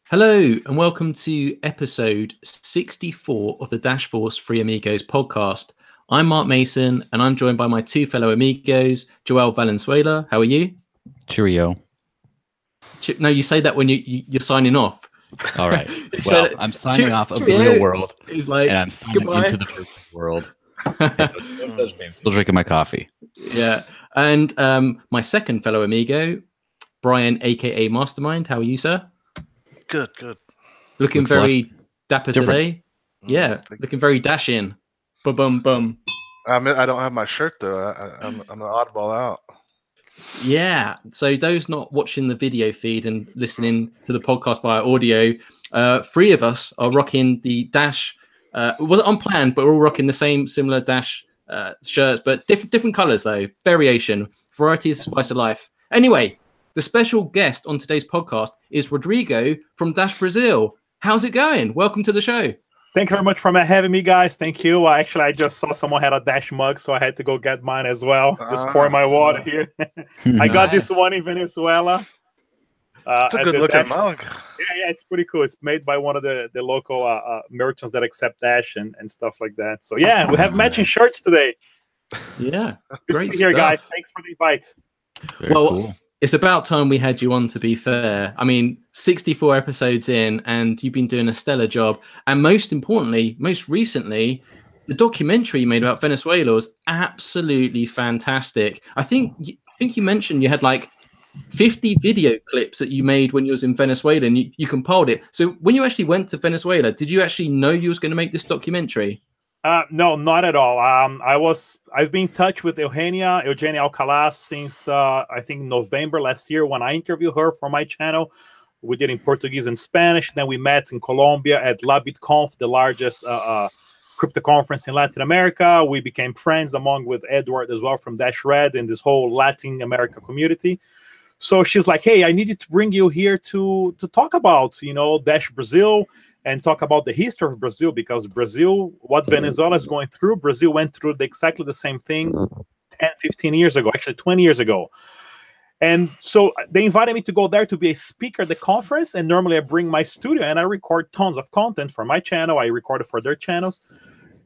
Hello and welcome to episode 64 of the Dash Force Free Amigos podcast. I'm Mark Mason and I'm joined by my two fellow amigos, Joel Valenzuela. How are you? Cheerio. No, you say that when you're signing off. All right. Well, I'm signing off of the real world. He's like, and I'm signing into the virtual world. I'm still drinking my coffee. Yeah. And my second fellow amigo, Brian, aka Mastermind. How are you, sir? Good. Looking Looks very dapper different. today. Yeah, looking very dashing. Bum. I don't have my shirt though. I'm an oddball out. Yeah. So those not watching the video feed and listening to the podcast via audio, three of us are rocking the Dash. It wasn't unplanned, but we're all rocking the similar Dash shirts, but different colors though. Variation, variety is the spice of life. Anyway. The special guest on today's podcast is Rodrigo from Dash Brazil. How's it going? Welcome to the show. Thanks very much for having me, guys. Thank you. Actually, I just saw someone had a Dash mug, so I had to go get mine as well. Just pour my water here. I got this one in Venezuela. It's a good looking mug. Yeah, it's pretty cool. It's made by one of the local merchants that accept Dash and stuff like that. So yeah, we have matching shirts today. Yeah, great here, guys. Thanks for the invite. Very cool. It's about time we had you on, to be fair. I mean, 64 episodes in, and you've been doing a stellar job. And most importantly, most recently, the documentary you made about Venezuela was absolutely fantastic. I think you mentioned you had like 50 video clips that you made when you was in Venezuela, and you compiled it. So when you actually went to Venezuela, did you actually know you was going to make this documentary? No, not at all. I've been in touch with Eugenia Alcalá since I think November last year when I interviewed her for my channel. We did in Portuguese and Spanish. Then we met in Colombia at La BitConf, the largest crypto conference in Latin America. We became friends along with Edward as well from Dash Red and this whole Latin America community. So she's like, hey, I needed to bring you here to talk about, Dash Brazil and talk about the history of Brazil, because Brazil, what Venezuela is going through, Brazil went through exactly the same thing 10, 15 years ago, actually 20 years ago. And so they invited me to go there to be a speaker at the conference. And normally I bring my studio and I record tons of content for my channel. I recorded for their channels.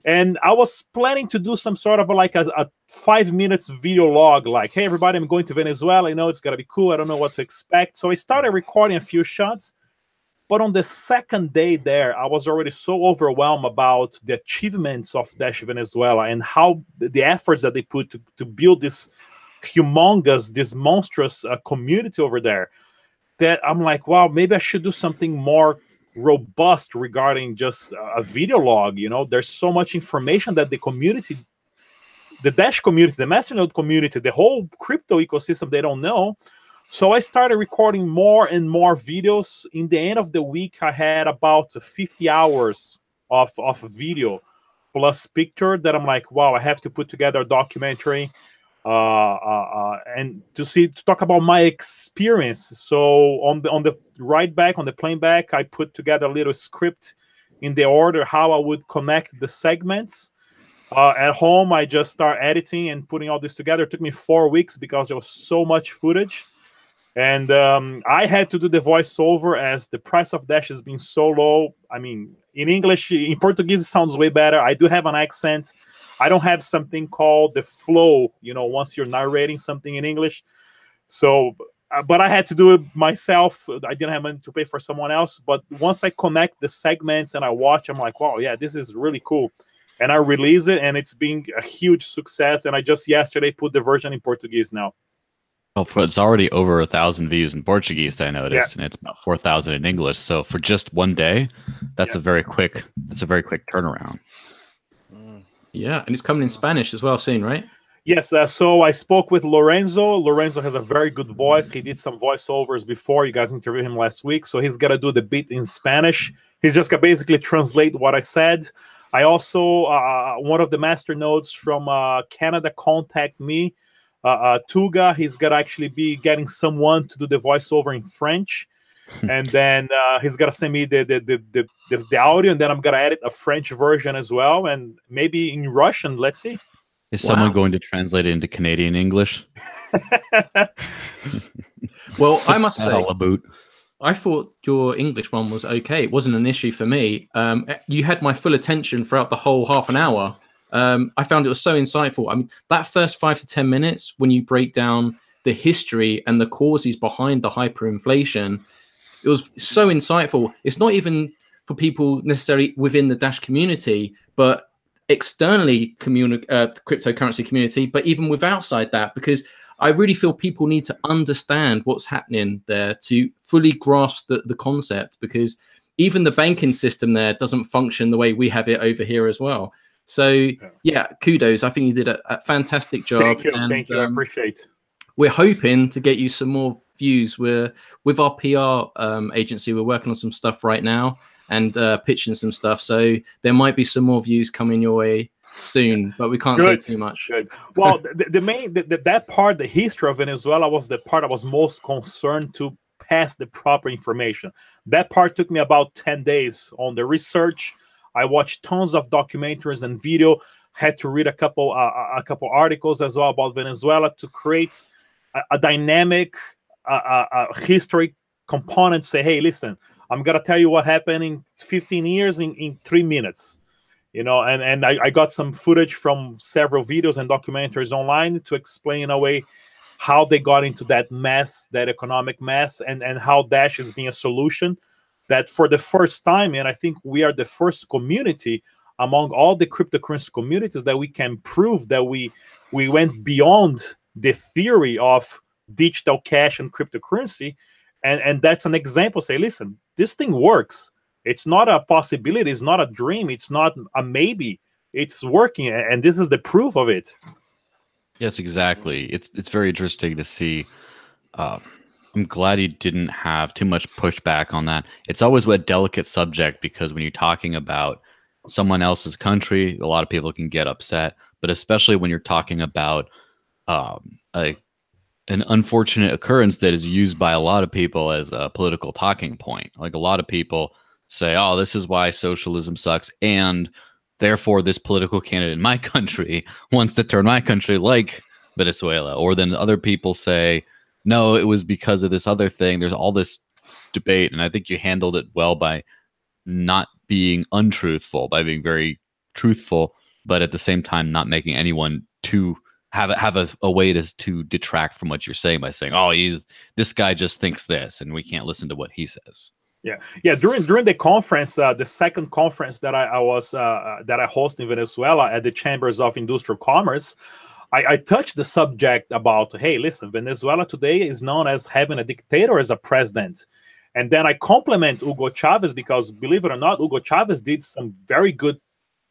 And I was planning to do some sort of like a 5 minutes video log, like, hey, everybody, I'm going to Venezuela. It's going to be cool. I don't know what to expect. So I started recording a few shots. But on the second day there, I was already so overwhelmed about the achievements of Dash Venezuela and how the efforts that they put to build this humongous, this monstrous community over there, that I'm like, wow, maybe I should do something more robust regarding just a video log. There's so much information that the community, the Dash community, the Masternode community, the whole crypto ecosystem, they don't know. So I started recording more and more videos. In the end of the week, I had about 50 hours of video plus picture that I'm like, wow, I have to put together a documentary and to talk about my experience. So on the ride back, on the plane back, I put together a little script in the order how I would connect the segments. At home, I just started editing and putting all this together. It took me 4 weeks because there was so much footage. And I had to do the voiceover as the price of Dash has been so low. I mean, in English, in Portuguese, it sounds way better. I do have an accent. I don't have something called the flow, once you're narrating something in English. So, but I had to do it myself. I didn't have money to pay for someone else. But once I connect the segments and I watch, I'm like, wow, yeah, this is really cool. And I release it, and it's been a huge success. And I just yesterday put the version in Portuguese now. Well, it's already over 1,000 views in Portuguese, I noticed, and it's about 4,000 in English. So for just one day, that's a very quick turnaround. Yeah, and it's coming in Spanish as well soon, right? Yes. So I spoke with Lorenzo. Lorenzo has a very good voice. He did some voiceovers before. You guys interviewed him last week, so he's gonna do the bit in Spanish. He's just gonna basically translate what I said. I also one of the master nodes from Canada contact me. Tuga, he's gonna actually be getting someone to do the voiceover in French, and then he's gonna send me the audio, and then I'm gonna edit a French version as well, and maybe in Russian. Let's see. Is someone going to translate it into Canadian English? Well, I must say, I thought your English one was okay. It wasn't an issue for me. You had my full attention throughout the whole half an hour. I found it was so insightful. I mean, that first 5 to 10 minutes when you break down the history and the causes behind the hyperinflation, it was so insightful. It's not even for people necessarily within the Dash community, but externally cryptocurrency community, but even with outside that, because I really feel people need to understand what's happening there to fully grasp the concept, because even the banking system there doesn't function the way we have it over here as well. So yeah, kudos. I think you did a fantastic job. Thank you. Thank you. I appreciate. We're hoping to get you some more views. We're with our PR agency. We're working on some stuff right now and pitching some stuff. So there might be some more views coming your way soon, but we can't say too much. Good. Well, that part, the history of Venezuela, was the part I was most concerned to pass the proper information. That part took me about 10 days on the research. I watched tons of documentaries and video. Had to read a couple articles as well about Venezuela to create a dynamic history component. Say, hey, listen, I'm gonna tell you what happened in 15 years in 3 minutes. You know, and I got some footage from several videos and documentaries online to explain in a way how they got into that mess, that economic mess, and how Dash is being a solution that for the first time, and I think we are the first community among all the cryptocurrency communities that we can prove that we went beyond the theory of digital cash and cryptocurrency. And that's an example. Say, listen, this thing works. It's not a possibility. It's not a dream. It's not a maybe. It's working, and this is the proof of it. Yes, exactly. It's very interesting to see. I'm glad you didn't have too much pushback on that. It's always a delicate subject because when you're talking about someone else's country, a lot of people can get upset. But especially when you're talking about an unfortunate occurrence that is used by a lot of people as a political talking point. Like a lot of people say, oh, this is why socialism sucks, and therefore this political candidate in my country wants to turn my country like Venezuela. Or then other people say, no, it was because of this other thing. There's all this debate, and I think you handled it well by not being untruthful, by being very truthful, but at the same time not making anyone to have a way to detract from what you're saying by saying, oh, this guy just thinks this, and we can't listen to what he says. Yeah. During the conference, the second conference that I hosted in Venezuela at the Chambers of Industrial Commerce, I touched the subject about, hey, listen, Venezuela today is known as having a dictator as a president. And then I compliment Hugo Chavez because, believe it or not, Hugo Chavez did some very good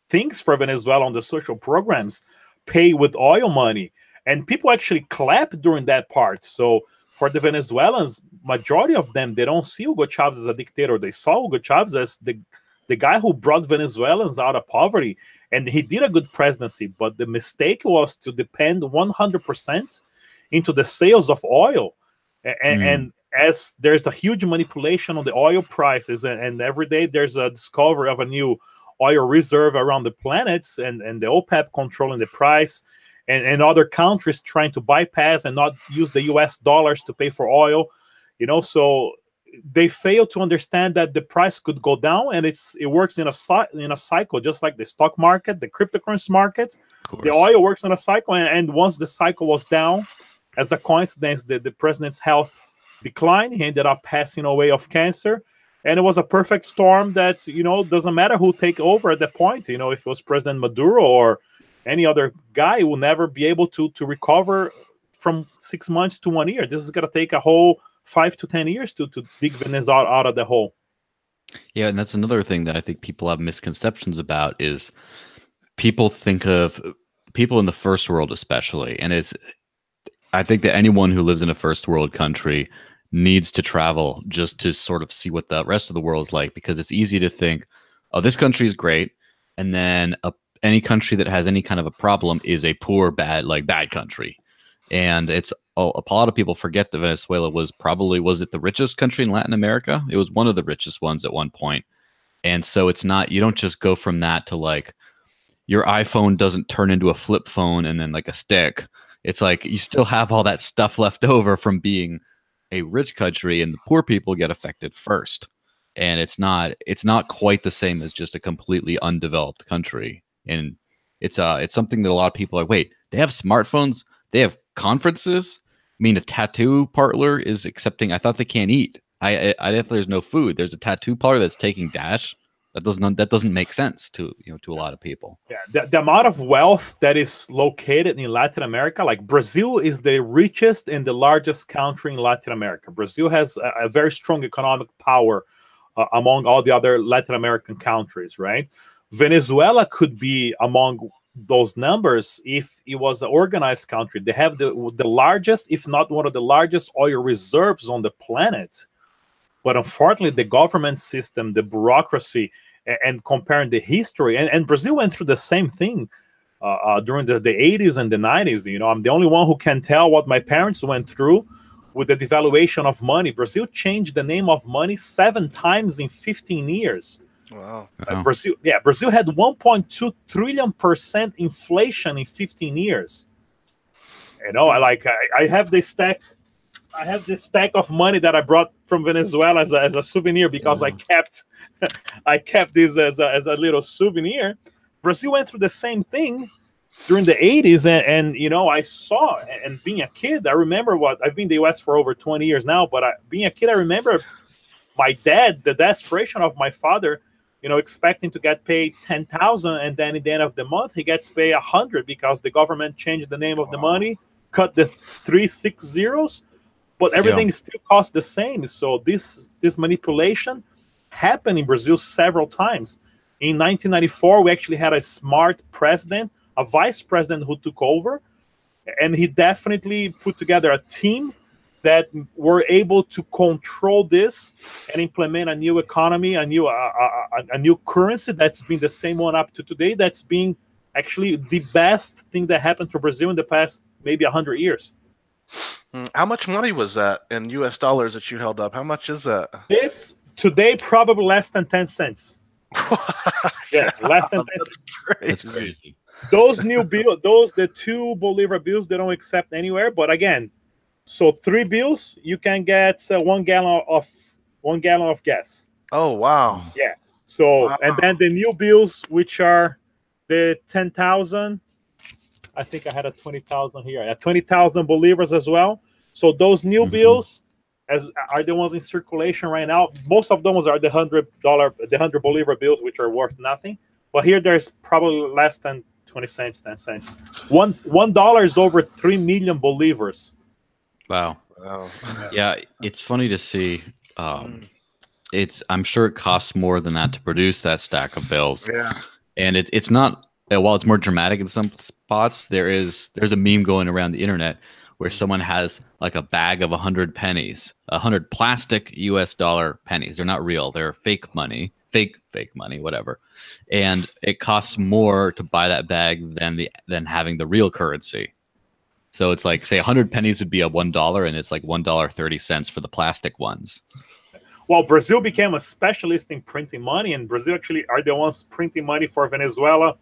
things for Venezuela on the social programs, pay with oil money. And people actually clapped during that part. So for the Venezuelans, majority of them, they don't see Hugo Chavez as a dictator. They saw Hugo Chavez as the guy who brought Venezuelans out of poverty. And he did a good presidency, but the mistake was to depend 100% into the sales of oil. And as there's a huge manipulation on the oil prices, and every day there's a discovery of a new oil reserve around the planets, and the OPEC controlling the price, and other countries trying to bypass and not use the US dollars to pay for oil, you know, so they fail to understand that the price could go down, and it works in a cycle, just like the stock market, the cryptocurrency market. The oil works in a cycle, and once the cycle was down, as a coincidence, the president's health declined. He ended up passing away of cancer, and it was a perfect storm that, you know, doesn't matter who take over at that point. You know, if it was President Maduro or any other guy, will never be able to recover from 6 months to 1 year. This is going to take a whole 5 to 10 years to dig Venezuela out of the hole. Yeah, and that's another thing that I think people have misconceptions about is people think of people in the first world especially, and I think that anyone who lives in a first world country needs to travel just to sort of see what the rest of the world is like, because it's easy to think, oh, this country is great, and then any country that has any kind of a problem is a poor, bad country. And it's a lot of people forget that Venezuela was it the richest country in Latin America? It was one of the richest ones at one point. And so it's not, you don't just go from that to like your iPhone doesn't turn into a flip phone and then like a stick. It's like you still have all that stuff left over from being a rich country, and the poor people get affected first. And it's not quite the same as just a completely undeveloped country. And it's something that a lot of people are like, wait, they have smartphones, they have conferences. I mean, a tattoo parlor is accepting. I thought they can't eat. I if there's no food, there's a tattoo parlor that's taking Dash. That doesn't make sense to to a lot of people. Yeah, the amount of wealth that is located in Latin America, like Brazil is the richest and the largest country in Latin America. Brazil has a very strong economic power among all the other Latin American countries, right? Venezuela could be among those numbers if it was an organized country. They have the largest, if not one of the largest oil reserves on the planet. But unfortunately, the government system, the bureaucracy, and comparing the history, and Brazil went through the same thing during the 80s and the 90s. You know, I'm the only one who can tell what my parents went through with the devaluation of money. Brazil changed the name of money 7 times in 15 years. Wow. Brazil had 1.2 trillion% inflation in 15 years. You know, I have this stack. I have this stack of money that I brought from Venezuela as a souvenir because I kept this as a little souvenir. Brazil went through the same thing during the 80s, and you know, I saw, and being a kid, I remember I've been in the US for over 20 years now, but being a kid, I remember my dad, the desperation of my father, you know, expecting to get paid 10,000, and then at the end of the month he gets paid 100 because the government changed the name of the money, cut the 3 6 zeros. But everything still costs the same. So this manipulation happened in Brazil several times. In 1994, we actually had a smart president, a vice president who took over, and he definitely put together a team that were able to control this and implement a new economy, a new currency that's been the same one up to today. That's been actually the best thing that happened to Brazil in the past maybe 100 years. How much money was that in US dollars that you held up? How much is that? This today probably less than 10 cents. Yeah, less than 10 cents. That's crazy. Those new bills, the 2 Bolivar bills, they don't accept anywhere. But again, so 3 bills, you can get 1 gallon of gas. Oh wow. Yeah. So and then the new bills, which are the 10,000. I think I had a 20,000 here. 20,000 Bolivars as well. So those new bills are the ones in circulation right now. Most of those are the $100 Bolivar bills, which are worth nothing. But here there's probably less than 20 cents, 10 cents. $1 is over 3 million Bolivars. Wow. Yeah, it's funny to see. I'm sure it costs more than that to produce that stack of bills. Yeah. And it's not. While it's more dramatic in some spots, there's a meme going around the internet where someone has like a bag of 100 pennies, 100 plastic US dollar pennies. They're not real. They're fake money, fake money, whatever. And it costs more to buy that bag than having the real currency. So it's like, say 100 pennies would be a $1, and it's like $1.30 for the plastic ones. Well, Brazil became a specialist in printing money, and Brazil actually are the ones printing money for Venezuela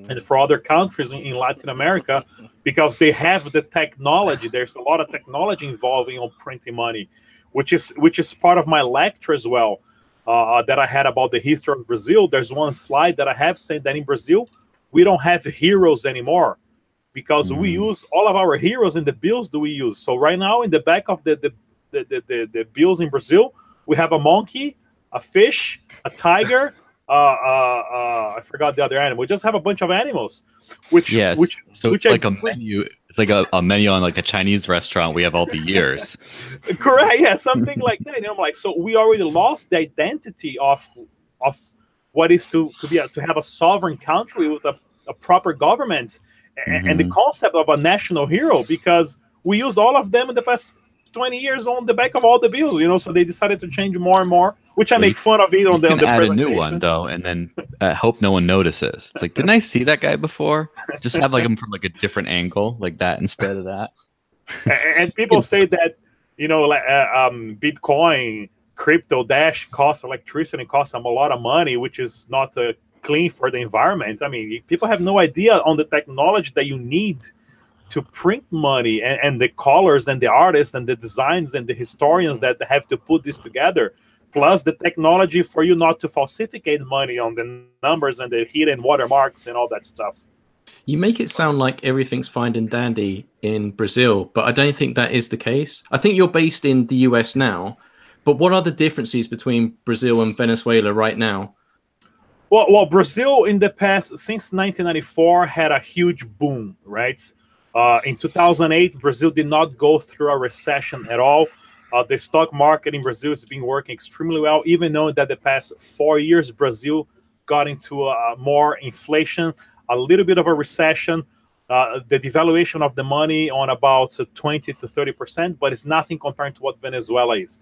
and for other countries in Latin America, because they have the technology. There's a lot of technology involving on printing money, which is part of my lecture as well, that I had about the history of Brazil. There's one slide that I have saying that in Brazil, we don't have heroes anymore because we use all of our heroes in the bills that we use. So right now in the back of the bills in Brazil, we have a monkey, a fish, a tiger, I forgot the other animal. We just have a bunch of animals, which like a menu. It's like a menu on like a Chinese restaurant. We have all the years. Correct. Yeah, something like that. And I'm like, so we already lost the identity of what is to have a sovereign country with a proper government and the concept of a national hero, because we used all of them in the past 20 years on the back of all the bills, so they decided to change more and more, which I make fun of it on the add a new one though, and then hope no one notices. It's like, didn't I see that guy before? Just have like him from like a different angle, like that instead of that. And people say that Bitcoin, crypto, Dash costs electricity, costs them a lot of money, which is not clean for the environment. I mean, people have no idea on the technology that you need to print money, and the colors and the artists and the designs and the historians that have to put this together, plus the technology for you not to falsificate money on the numbers and the hidden watermarks and all that stuff. You make it sound like everything's fine and dandy in Brazil, but I don't think that is the case. I think you're based in the US now, but what are the differences between Brazil and Venezuela right now? Well, Brazil in the past, since 1994, had a huge boom, right? In 2008, Brazil did not go through a recession at all. The stock market in Brazil has been working extremely well, even knowing that the past 4 years, Brazil got into more inflation, a little bit of a recession, the devaluation of the money on about 20 to 30%, but it's nothing compared to what Venezuela is.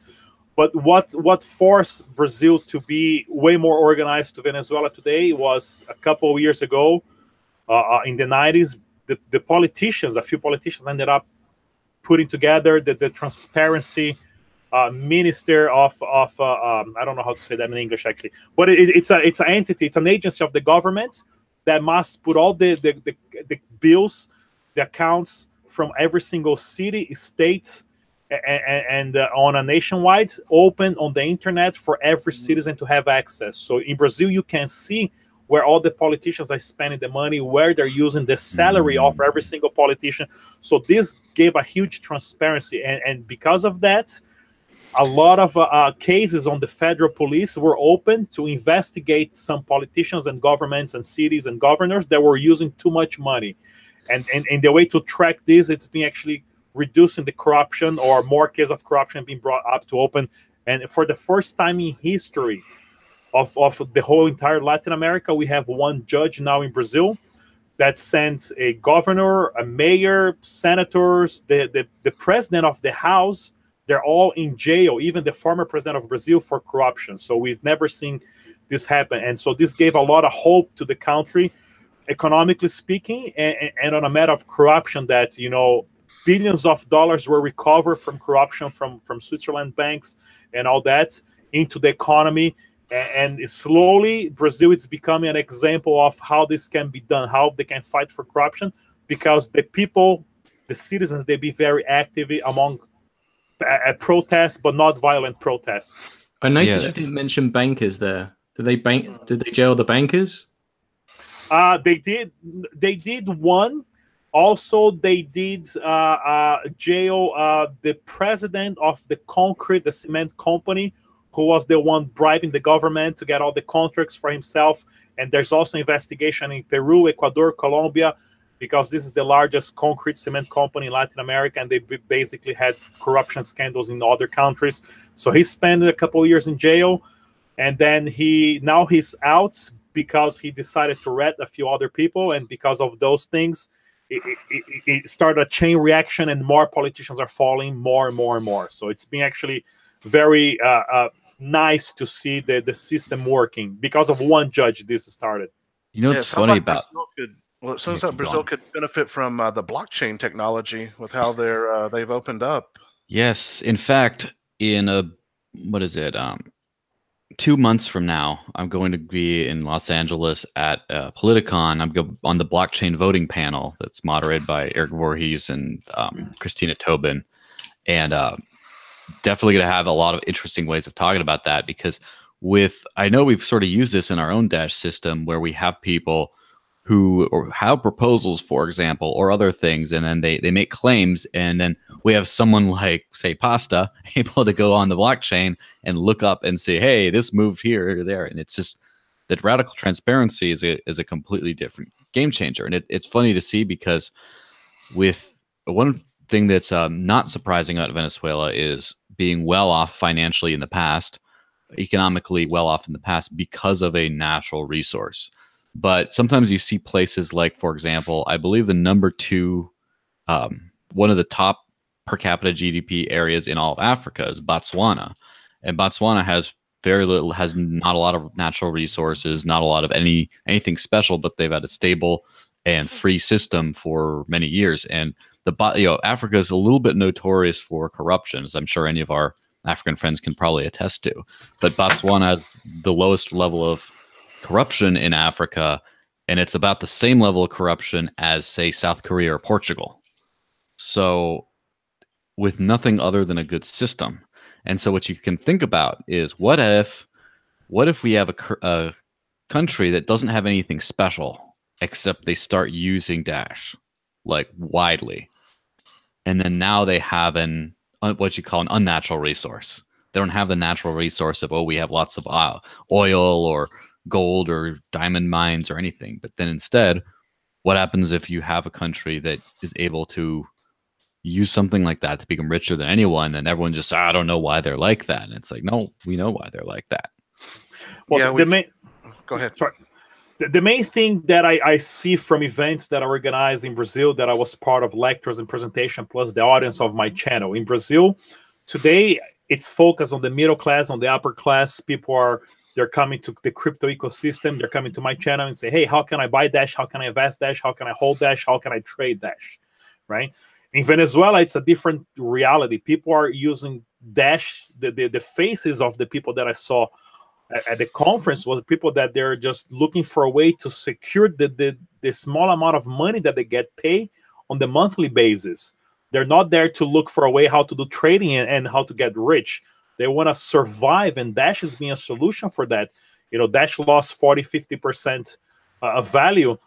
But what forced Brazil to be way more organized to Venezuela today was a couple of years ago, in the 90s, the politicians, a few politicians ended up putting together the transparency minister of I don't know how to say that in English actually, but it's an entity, it's an agency of the government that must put all the bills, the accounts from every single city, state, and on a nationwide, open on the internet for every citizen to have access. So in Brazil, you can see where all the politicians are spending the money, where they're using the salary of every single politician. So this gave a huge transparency, and because of that, a lot of cases on the federal police were open to investigate some politicians and governments and cities and governors that were using too much money. And the way to track this, it's been actually reducing the corruption, or more cases of corruption being brought up to open. And for the first time in history of the whole entire Latin America, we have one judge now in Brazil that sent a governor, a mayor, senators, the president of the House. They're all in jail, even the former president of Brazil, for corruption. So we've never seen this happen. And so this gave a lot of hope to the country, economically speaking, and on a matter of corruption, that, you know, billions of dollars were recovered from corruption from Switzerland banks and all that into the economy. And slowly, Brazil is becoming an example of how this can be done, how they can fight for corruption, because the people, the citizens, they be very active among protests, but not violent protests. I noticed you didn't mention bankers there. Did they jail the bankers? They did one. Also, they did jail the president of the cement company, who was the one bribing the government to get all the contracts for himself. And there's also investigation in Peru, Ecuador, Colombia, because this is the largest concrete cement company in Latin America, and they basically had corruption scandals in other countries. So he spent a couple of years in jail, and then now he's out because he decided to rat a few other people, and because of those things, it started a chain reaction, and more politicians are falling more and more and more. So it's been actually very nice to see the system working. Because of one judge, this started. You know, it's funny about... Well, it sounds like Brazil could benefit from the blockchain technology with how they've opened up. Yes, in fact, in 2 months from now, I'm going to be in Los Angeles at Politicon. I'm on the blockchain voting panel that's moderated by Eric Voorhees and Christina Tobin, and definitely going to have a lot of interesting ways of talking about that, because I know we've sort of used this in our own Dash system, where we have people who have proposals, for example, or other things, and then they make claims, and then we have someone like, say, Pasta, able to go on the blockchain and look up and say, hey, this moved here or there. And it's just that radical transparency is a completely different game changer. And it's funny to see, because with one thing that's not surprising about Venezuela is being well off financially in the past, economically well off in the past, because of a natural resource. But sometimes you see places like, for example, I believe the #2, one of the top per capita GDP areas in all of Africa is Botswana. And Botswana has not a lot of natural resources, not a lot of anything special, but they've had a stable and free system for many years. And Africa is a little bit notorious for corruption, as I'm sure any of our African friends can probably attest to. But Botswana has the lowest level of corruption in Africa, and it's about the same level of corruption as, say, South Korea or Portugal. So with nothing other than a good system. And so what you can think about is what if we have a country that doesn't have anything special except they start using Dash like widely. And then now they have what you call an unnatural resource. They don't have the natural resource of, oh, we have lots of oil or gold or diamond mines or anything. But then instead, what happens if you have a country that is able to use something like that to become richer than anyone, and everyone just, I don't know why they're like that. And it's like, no, we know why they're like that. Well, yeah, go ahead. Sorry. The main thing that I see from events that are organized in Brazil, that I was part of lectures and presentation, plus the audience of my channel in Brazil today, it's focused on the middle class, on the upper class. They're coming to the crypto ecosystem. They're coming to my channel and say, hey, how can I buy Dash? How can I invest Dash? How can I hold Dash? How can I trade Dash? Right? In Venezuela, it's a different reality. People are using Dash. The faces of the people that I saw at the conference was people that they're just looking for a way to secure the small amount of money that they get paid on the monthly basis. They're not there to look for a way how to do trading and how to get rich. They want to survive, and Dash is being a solution for that. You know, Dash lost 40-50% of value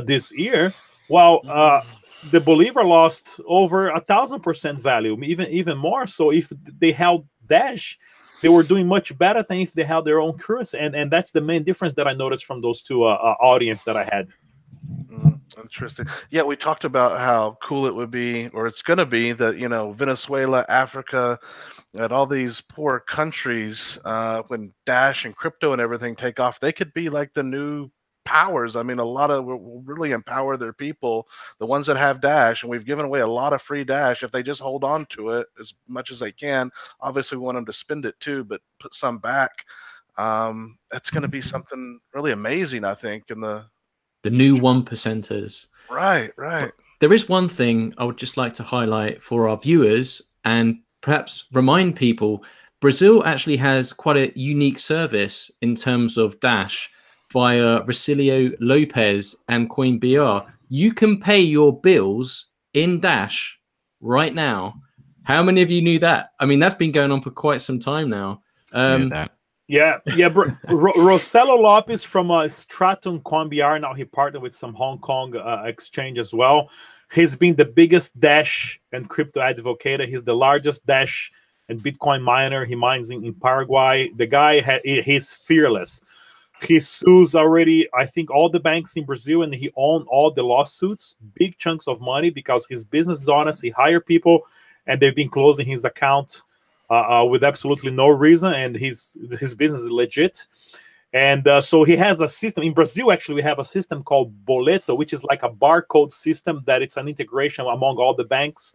this year, while the Bolivar lost over 1,000% value, even more. So if they held Dash, they were doing much better than if they held their own currency, and that's the main difference that I noticed from those two audience that I had. Interesting. Yeah, we talked about how cool it would be, or it's going to be, that, you know, Venezuela, Africa, and all these poor countries, when Dash and crypto and everything take off, they could be like the new powers. I mean, will really empower their people, the ones that have Dash, and we've given away a lot of free Dash. If they just hold on to it as much as they can, obviously we want them to spend it too, but put some back. That's going to be something really amazing, I think, in the new 1%ers. Right. But there is one thing I would just like to highlight for our viewers and perhaps remind people. Brazil actually has quite a unique service in terms of Dash via Racilio Lopez and CoinBR. You can pay your bills in Dash right now. How many of you knew that? I mean, that's been going on for quite some time now. Yeah. Rossello Lopez from Stratum CoinBR. Now he partnered with some Hong Kong exchange as well. He's been the biggest Dash and crypto advocate. He's the largest Dash and Bitcoin miner. He mines in Paraguay. The guy, he's fearless. He sues already, I think, all the banks in Brazil, and he owns all the lawsuits, big chunks of money, because his business is honest. He hired people, and they've been closing his account with absolutely no reason, and his business is legit. And so he has a system. In Brazil, actually, we have a system called Boleto, which is like a barcode system that it's an integration among all the banks,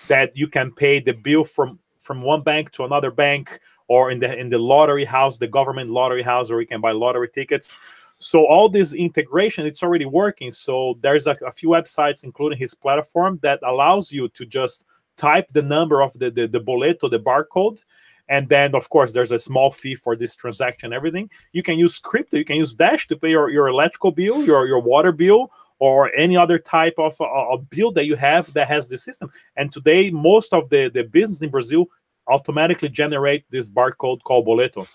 that you can pay the bill from one bank to another bank, or in the lottery house, the government lottery house, or you can buy lottery tickets. So all this integration, it's already working. So there's a few websites, including his platform, that allows you to just type the number of the boleto, the barcode, and then, of course, there's a small fee for this transaction, everything. You can use crypto, you can use Dash to pay your electrical bill, your water bill, or any other type of bill that you have that has the system. And today, most of the business in Brazil automatically generate this barcode called boleto.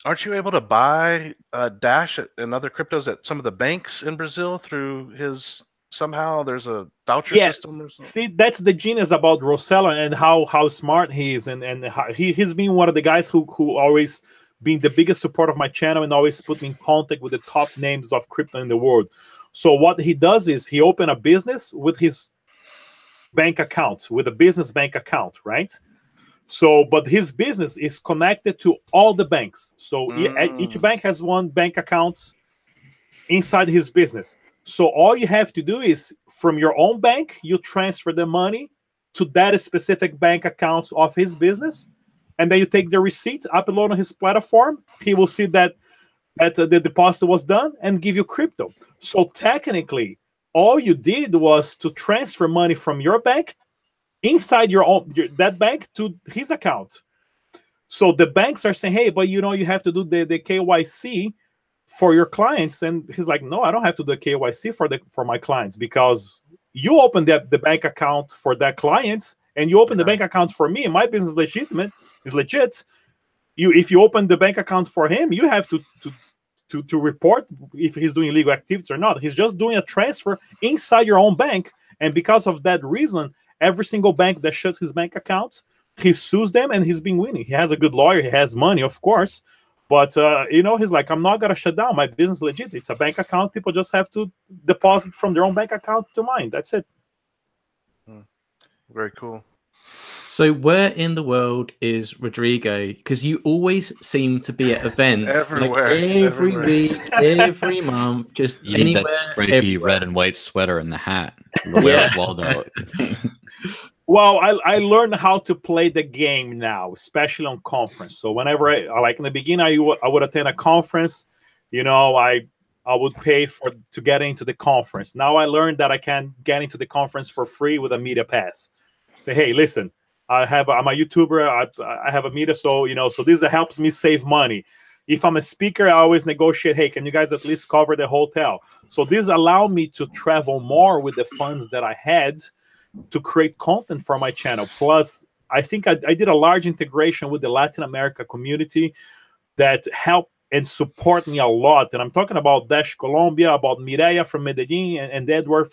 Aren't you able to buy Dash and other cryptos at some of the banks in Brazil through his, somehow there's a voucher system or something? See, that's the genius about Rossello and how smart he is, and he's been one of the guys who always been the biggest support of my channel and always put me in contact with the top names of crypto in the world. So what he does is he opened a business with his bank account, with a business bank account, right? So, but his business is connected to all the banks. So each bank has one bank account inside his business. So all you have to do is, from your own bank, you transfer the money to that specific bank account of his business, and then you take the receipt, upload on his platform. He will see that the deposit was done and give you crypto. So technically, all you did was to transfer money from your bank inside that bank to his account. So the banks are saying, hey, but you have to do the KYC for your clients. And he's like, no, I don't have to do KYC for my clients, because you open the bank account for that client, and you open the bank account for me, and my business is legit. If you open the bank account for him, you have to report if he's doing illegal activities or not. He's just doing a transfer inside your own bank, and because of that reason, every single bank that shuts his bank accounts, he sues them, and he's been winning. He has a good lawyer. He has money, of course. But, he's like, I'm not going to shut down. My business is legit. It's a bank account. People just have to deposit from their own bank account to mine. That's it. Very cool. So where in the world is Rodrigo? Because you always seem to be at events everywhere, like every week, every month, just you anywhere. Need that stripy everywhere. red and white sweater and the hat. Waldo. Well, I learned how to play the game now, especially on conference. So whenever like in the beginning, I would attend a conference, I would pay to get into the conference. Now I learned that I can get into the conference for free with a media pass. Say, hey, listen, I'm a YouTuber. I have a media, so this helps me save money. If I'm a speaker, I always negotiate. Hey, can you guys at least cover the hotel? So this allowed me to travel more with the funds that I had to create content for my channel. Plus, I think I did a large integration with the Latin America community that helped and support me a lot. And I'm talking about Dash Colombia, about Mireia from Medellin, and Edward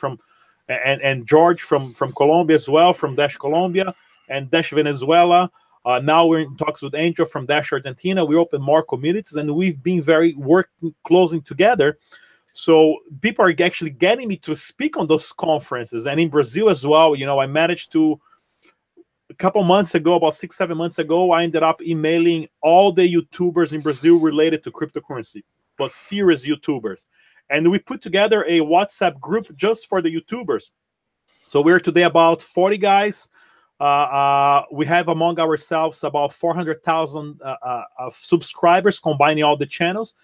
and George from Colombia as well, from Dash Colombia, and Dash Venezuela. Now we're in talks with Angel from Dash Argentina. We open more communities, and we've been working closely together. So people are actually getting me to speak on those conferences. And in Brazil as well, I managed to, a couple months ago, about 6-7 months ago, I ended up emailing all the YouTubers in Brazil related to cryptocurrency, but serious YouTubers. And we put together a WhatsApp group just for the YouTubers. So we're today about 40 guys. We have among ourselves about 400,000 subscribers, combining all the channels.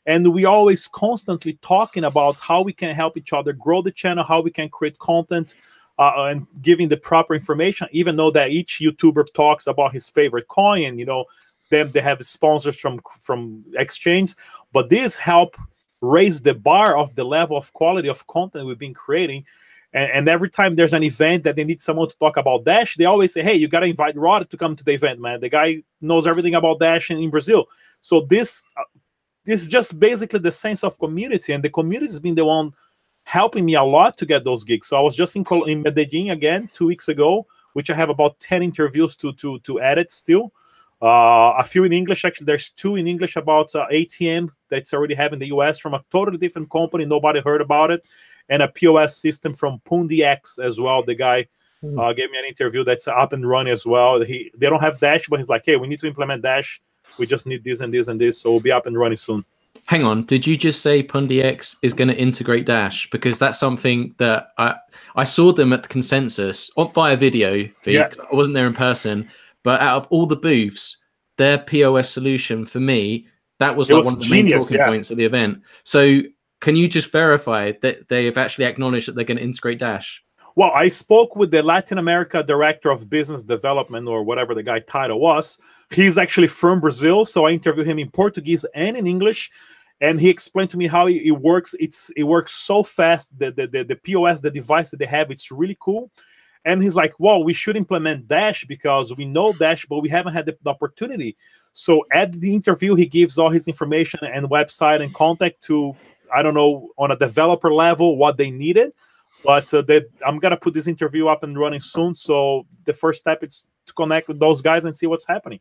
And we always constantly talking about how we can help each other grow the channel, how we can create content, and giving the proper information, even though that each YouTuber talks about his favorite coin, them they have sponsors from exchange. But this help raise the bar of the level of quality of content we've been creating. And every time there's an event that they need someone to talk about Dash, they always say, hey, you got to invite Rod to come to the event, man. The guy knows everything about Dash in Brazil. So this is just basically the sense of community, and the community has been the one helping me a lot to get those gigs. So I was just in Medellin again 2 weeks ago, which I have about 10 interviews to edit still. A few in English. Actually, there's 2 in English about ATM that's already have in the US from a totally different company. Nobody heard about it. And a POS system from PundiX as well. The guy gave me an interview that's up and running as well. They don't have Dash, but he's like, hey, we need to implement Dash. We just need this and this and this. So we'll be up and running soon. Hang on. Did you just say PundiX is going to integrate Dash? Because that's something that I saw them at the Consensus via video feed. Yeah. I wasn't there in person. But out of all the booths, their POS solution for me, that was like one of the main talking points of the event. So can you just verify that they have actually acknowledged that they're going to integrate Dash? Well, I spoke with the Latin America Director of Business Development, or whatever the guy title was. He's actually from Brazil, so I interviewed him in Portuguese and in English. And he explained to me how it works. It works so fast. The POS, the device that they have, it's really cool. And he's like, well, we should implement Dash because we know Dash, but we haven't had the opportunity. So at the interview, he gives all his information and website and contact to, I don't know, on a developer level, what they needed. But I'm going to put this interview up and running soon. So the first step is to connect with those guys and see what's happening.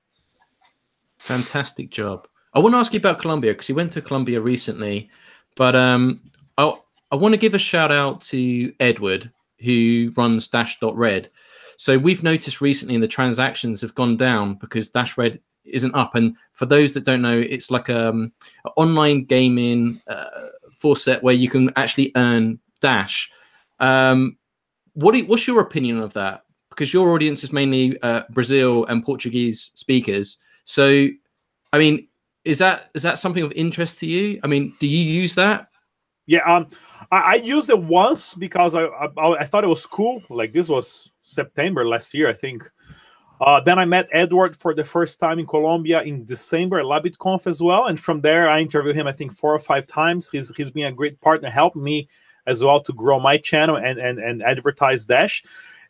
Fantastic job. I want to ask you about Colombia because you went to Colombia recently. But I want to give a shout out to Edward, who runs Dash.Red. So we've noticed recently the transactions have gone down because Dash.Red isn't up. And for those that don't know, it's like an online gaming faucet where you can actually earn Dash. What's your opinion of that? Because your audience is mainly Brazil and Portuguese speakers. So, I mean, is that something of interest to you? I mean, do you use that? Yeah, I used it once because I thought it was cool. Like, this was September last year, I think. Then I met Edward for the first time in Colombia in December at LabitConf as well. And from there, I interviewed him, I think, 4 or 5 times. He's been a great partner, helping me as well to grow my channel and advertise Dash.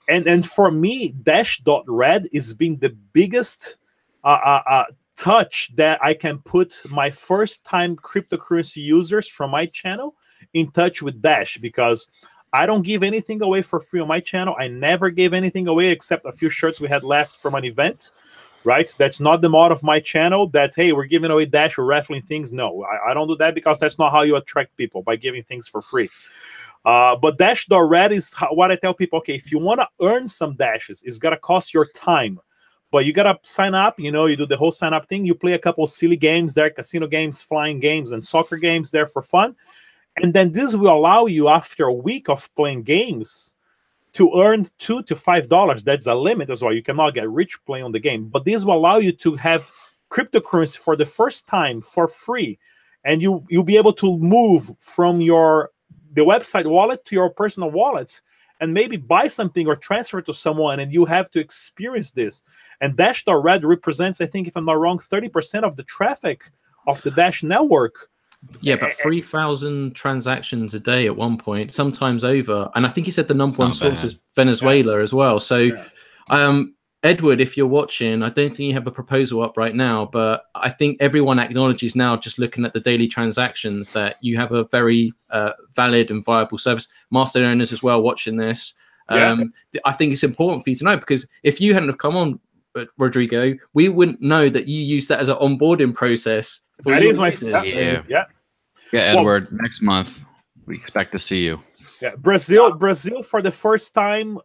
And for me, Dash.red is being the biggest touch that I can put my first-time cryptocurrency users from my channel in touch with Dash, because I don't give anything away for free on my channel. I never gave anything away except a few shirts we had left from an event, right? That's not the motto of my channel. That's, hey, we're giving away Dash or raffling things. No, I don't do that, because that's not how you attract people, by giving things for free. But Dash.red is what I tell people. Okay, if you want to earn some Dashes, it's got to cost your time. But you got to sign up. You know, you do the whole sign up thing. You play a couple of silly games there, casino games, flying games, and soccer games there for fun. And then this will allow you, after a week of playing games, to earn $2 to $5. That's a limit as well. You cannot get rich playing on the game. But this will allow you to have cryptocurrency for the first time for free. And you'll be able to move from the website wallet to your personal wallet and maybe buy something or transfer to someone, and you have to experience this. And Dash.red represents, I think, if I'm not wrong, 30% of the traffic of the Dash network. Yeah, but 3,000 transactions a day at one point, sometimes over. And I think he said the number one source is Venezuela as well. So, Edward, if you're watching, I don't think you have a proposal up right now, but I think everyone acknowledges now, just looking at the daily transactions, that you have a very valid and viable service. Master owners as well watching this. I think it's important for you to know, because if you hadn't have come on, Rodrigo, we wouldn't know that you use that as an onboarding process. That is my business. Yeah, Edward, next month we expect to see you. Yeah, Brazil for the first time,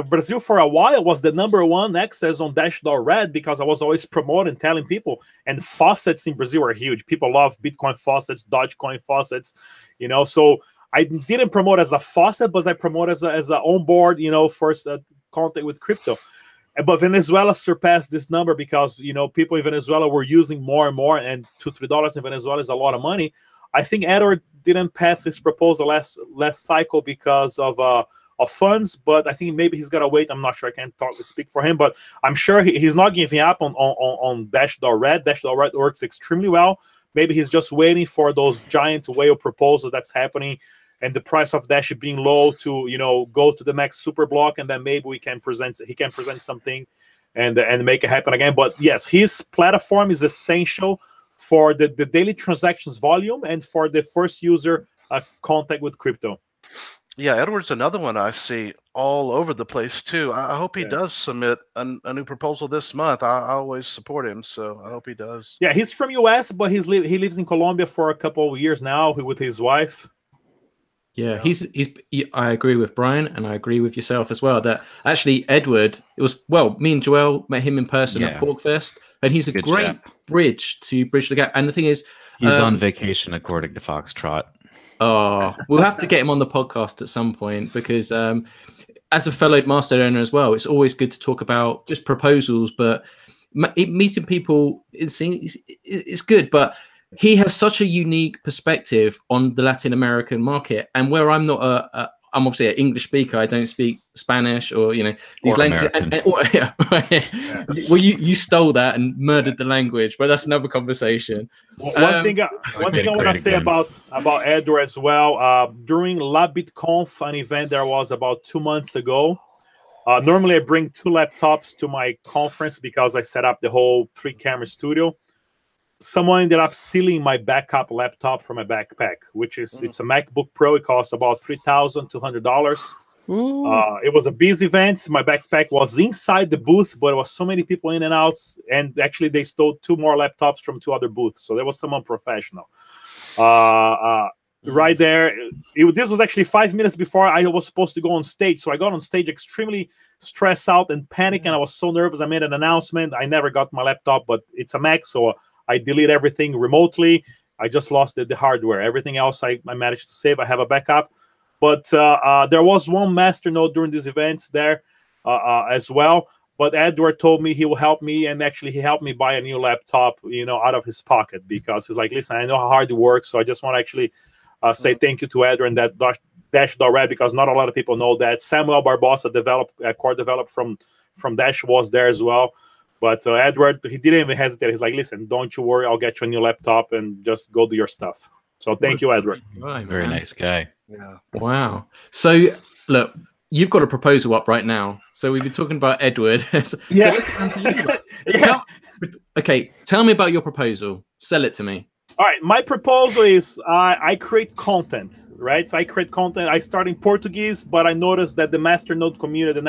Brazil for a while was the #1 access on Dash.red, because I was always promoting, telling people, and faucets in Brazil are huge. People love Bitcoin faucets, Dogecoin faucets, you know. So I didn't promote as a faucet, but I promote as a onboard, you know, first contact with crypto. But Venezuela surpassed this number, because, you know, people in Venezuela were using more and more, and $2 to $3 in Venezuela is a lot of money. I think Edward didn't pass his proposal last cycle because of funds, but I think maybe he's got to wait. I'm not sure. I can't speak for him, but I'm sure he's not giving up on Dash.red. Dash.red works extremely well. Maybe he's just waiting for those giant whale proposals that's happening, and the price of Dash being low to, you know, go to the next super block, and then maybe he can present something and make it happen again. But yes, his platform is essential for the daily transactions volume and for the first user contact with crypto. Yeah, Edward's another one I see all over the place too. I hope he does submit a new proposal this month. I always support him, so I hope he does. Yeah, he's from US, but he lives in Colombia for a couple of years now with his wife. Yeah, I agree with Brian, and I agree with yourself as well, that actually Edward, me and Joel met him in person at PorkFest, and he's a great bridge to bridge the gap. And the thing is, he's on vacation, according to Foxtrot. Oh, we'll have to get him on the podcast at some point, because as a fellow master owner as well, it's always good to talk about just proposals, but meeting people, it's good, but he has such a unique perspective on the Latin American market. And where I'm not I'm obviously an English speaker, I don't speak Spanish or, you know, these languages. Well, you stole that and murdered the language, but that's another conversation. One thing I want to say about Edward as well, during LabitConf, an event there was about 2 months ago. Normally I bring 2 laptops to my conference because I set up the whole 3-camera studio. Someone ended up stealing my backup laptop from my backpack, which is it's a MacBook Pro. It costs about $3,200. It was a busy event. My backpack was inside the booth, but there was so many people in and out, and actually they stole 2 more laptops from 2 other booths. So there was someone professional. Right there, this was actually 5 minutes before I was supposed to go on stage. So I got on stage extremely stressed out and panicked, and I was so nervous. I made an announcement. I never got my laptop, but it's a Mac, so I delete everything remotely. I just lost the hardware. Everything else I managed to save. I have a backup. But there was one master node during these events there as well. But Edward told me he will help me, and actually he helped me buy a new laptop, you know, out of his pocket, because he's like, listen, I know how hard it works, so I just want to actually say thank you to Edward and Dash DAO, because not a lot of people know that. Samuel Barbosa, core developer from Dash, was there as well. But Edward, he didn't even hesitate. He's like, listen, don't you worry, I'll get you a new laptop and just go do your stuff. So thank you, Edward. Right, Very nice guy. Yeah. Wow. So look, you've got a proposal up right now. So we've been talking about Edward. So let's come to you. Yeah. Okay, tell me about your proposal. Sell it to me. All right, my proposal is I create content, right? So I create content. I start in Portuguese, but I noticed that the Masternode community,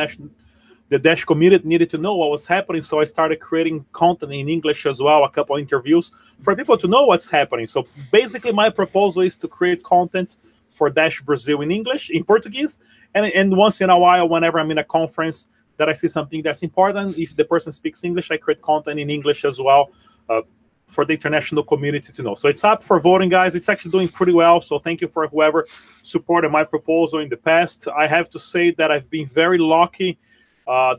the Dash community, needed to know what was happening. So I started creating content in English as well, a couple interviews for people to know what's happening. So basically, my proposal is to create content for Dash Brazil in English, in Portuguese, and once in a while, whenever I'm in a conference that I see something that's important, if the person speaks English, I create content in English as well. For the international community to know. So it's up for voting, guys. It's actually doing pretty well. So thank you for whoever supported my proposal in the past. I have to say that I've been very lucky.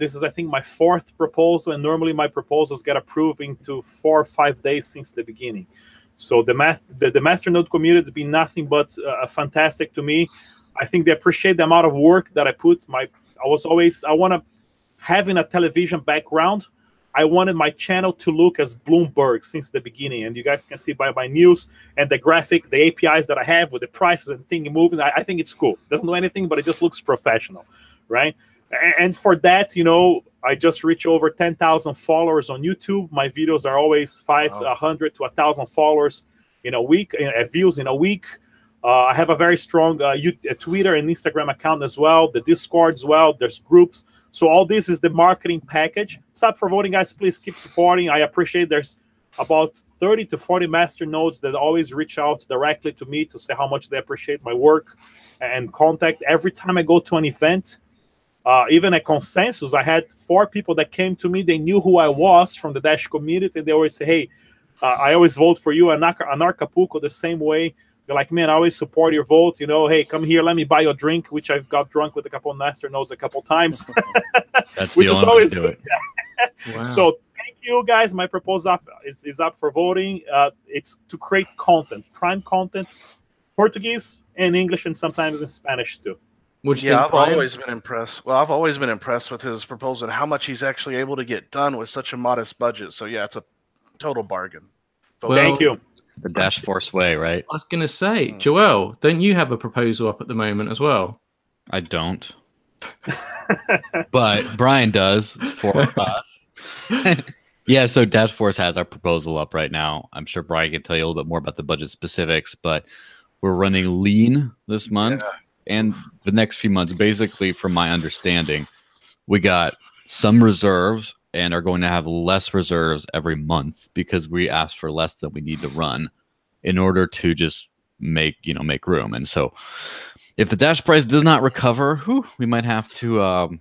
This is, I think, my 4th proposal, and normally my proposals get approved into 4 or 5 days since the beginning. So the Masternode community has been nothing but fantastic to me. I think they appreciate the amount of work that I put. I want to, having a television background, I wanted my channel to look as Bloomberg since the beginning. And you guys can see by my news and the graphic, the APIs that I have with the prices and thing moving. I think it's cool. It doesn't do anything, but it just looks professional, right? And for that, you know, I just reached over 10,000 followers on YouTube. My videos are always 500 to 1,000 followers in a week, views in a week. I have a very strong Twitter and Instagram account as well, the Discord as well. There's groups. So all this is the marketing package. Stop for voting, guys. Please keep supporting. I appreciate there's about 30 to 40 masternodes that always reach out directly to me to say how much they appreciate my work and contact. Every time I go to an event, even at Consensus, I had 4 people that came to me. They knew who I was from the Dash community. They always say, hey, I always vote for you. And Acapulco, the same way. They're like, man, I always support your vote. You know, hey, come here, let me buy you a drink, which I've got drunk with a couple of masternodes a couple times. That's which is always good. Wow. So thank you, guys. My proposal is up for voting. It's to create content, prime content, Portuguese and English, and sometimes in Spanish too. I've always been impressed. Well, I've always been impressed with his proposal and how much he's actually able to get done with such a modest budget. So yeah, it's a total bargain. Thank you. The Dash Force way, right? I was going to say, Joel, don't you have a proposal up at the moment as well? I don't. But Brian does for us. Yeah, so Dash Force has our proposal up right now. I'm sure Brian can tell you a little bit more about the budget specifics, but we're running lean this month and the next few months. Basically, from my understanding, we got some reserves and are going to have less reserves every month because we asked for less than we need to run in order to just make room. And so if the Dash price does not recover, we might have to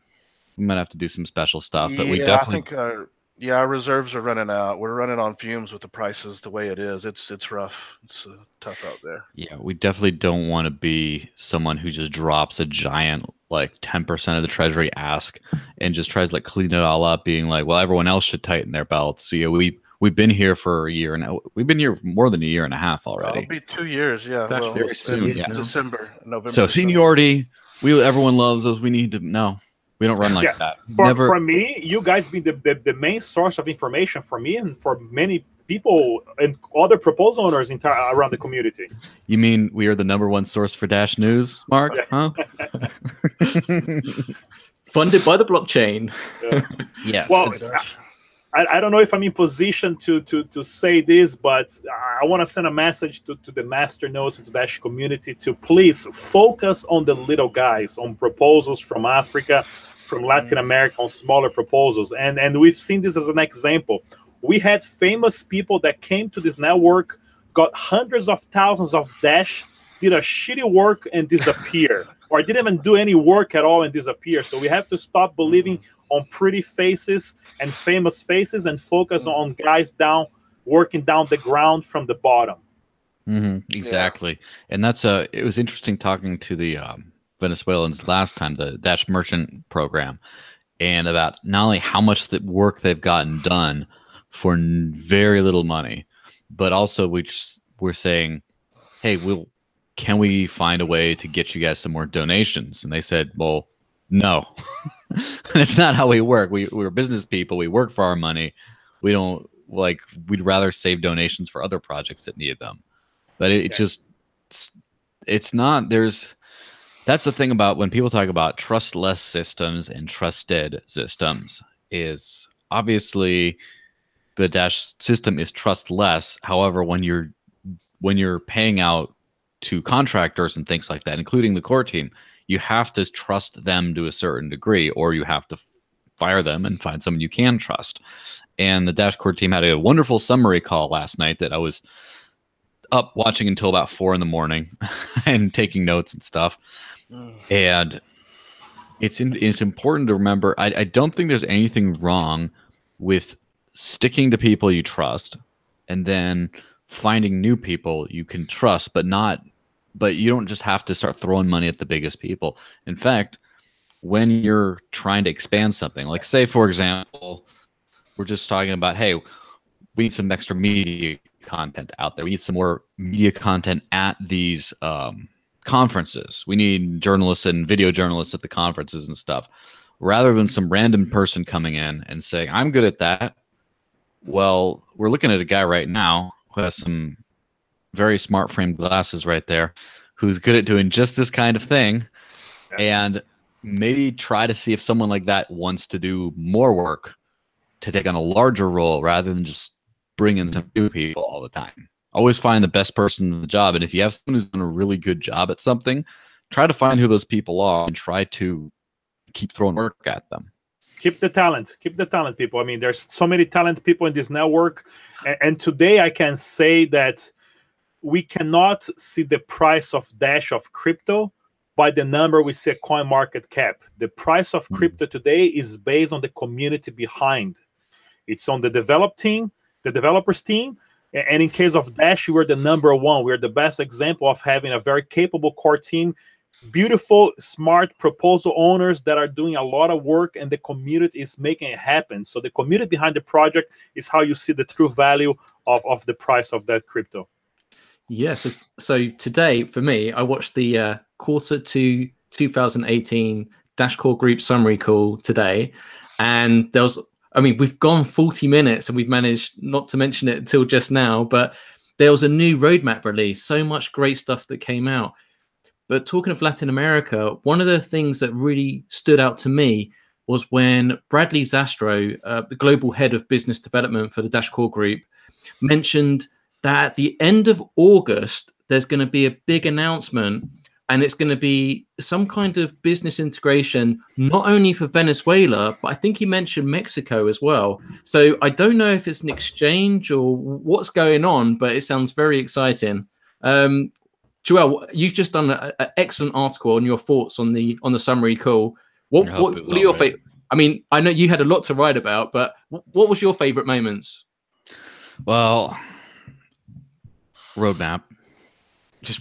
do some special stuff. But we definitely, I think our reserves are running out. We're running on fumes with the prices the way it is. It's rough. It's tough out there. Yeah, we definitely don't want to be someone who just drops a giant, like 10% of the treasury ask and just tries to clean it all up, being like, well, everyone else should tighten their belts. So we've been here for a year now. We've been here more than a year and a half already. It'll be 2 years, yeah. That's very soon. December, November. So seniority, everyone loves us. We need to we don't run like that. For me, you guys be the main source of information for me and for many people and other proposal owners around the community. You mean we are the #1 source for Dash News, Mark? Huh? Funded by the blockchain. Yes. Well, I don't know if I'm in position to say this, but I want to send a message to the masternodes and to the Dash community to please focus on the little guys, on proposals from Africa, from Latin America, on smaller proposals. And we've seen this as an example. We had famous people that came to this network, got hundreds of thousands of Dash, did a shitty work and disappear, or didn't even do any work at all and disappear. So we have to stop believing on pretty faces and famous faces and focus on guys working down the ground from the bottom. Exactly. Yeah. And that's it was interesting talking to the Venezuelans last time, the Dash Merchant program, and about not only how much the work they've gotten done for very little money, but also we're saying, hey, can we find a way to get you guys some more donations? And they said, well, no. That's not how we work. We're business people. We work for our money. We don't we'd rather save donations for other projects that need them. But it's not, that's the thing about when people talk about trustless systems and trusted systems, is obviously the Dash system is trustless. However, when you're paying out to contractors and things like that, including the core team, you have to trust them to a certain degree, or you have to fire them and find someone you can trust. And the Dash core team had a wonderful summary call last night that I was up watching until about 4 a.m. and taking notes and stuff. And it's important to remember, I don't think there's anything wrong with sticking to people you trust and then finding new people you can trust, but you don't just have to start throwing money at the biggest people. In fact, when you're trying to expand something, like say, for example, we're just talking about, hey, we need some extra media content out there. We need some more media content at these conferences. We need journalists and video journalists at the conferences and stuff. Rather than some random person coming in and saying, I'm good at that. Well, we're looking at a guy right now who has some very smart framed glasses right there, who's good at doing just this kind of thing. And maybe try to see if someone like that wants to do more work to take on a larger role rather than just bring in some new people all the time. Always find the best person in the job. And if you have someone who's done a really good job at something, try to find who those people are and try to keep throwing work at them. Keep the talent, people. I mean, there's so many talented people in this network. And today I can say that we cannot see the price of Dash of crypto by the number we see at coin market cap. The price of crypto today is based on the community behind. It's on the developers team. And in case of Dash, we're the number one. We're the best example of having a very capable core team, beautiful, smart proposal owners that are doing a lot of work, and the community is making it happen. So the community behind the project is how you see the true value of the price of that crypto. Yes. So today, for me, I watched the quarter 2 2018 Dash Core Group summary call today, and there was, I mean, we've gone 40 minutes and we've managed not to mention it until just now, but there was a new roadmap release, so much great stuff that came out. But talking of Latin America, one of the things that really stood out to me was when Bradley Zastro, the global head of business development for the Dash Core Group, mentioned that at the end of August, there's going to be a big announcement, and it's going to be some kind of business integration, not only for Venezuela, but I think he mentioned Mexico as well. So I don't know if it's an exchange or what's going on, but it sounds very exciting. Joel, you've just done an excellent article on your thoughts on the summary call. What are your favorite? I mean, I know you had a lot to write about, but what was your favorite moments? Well, roadmap.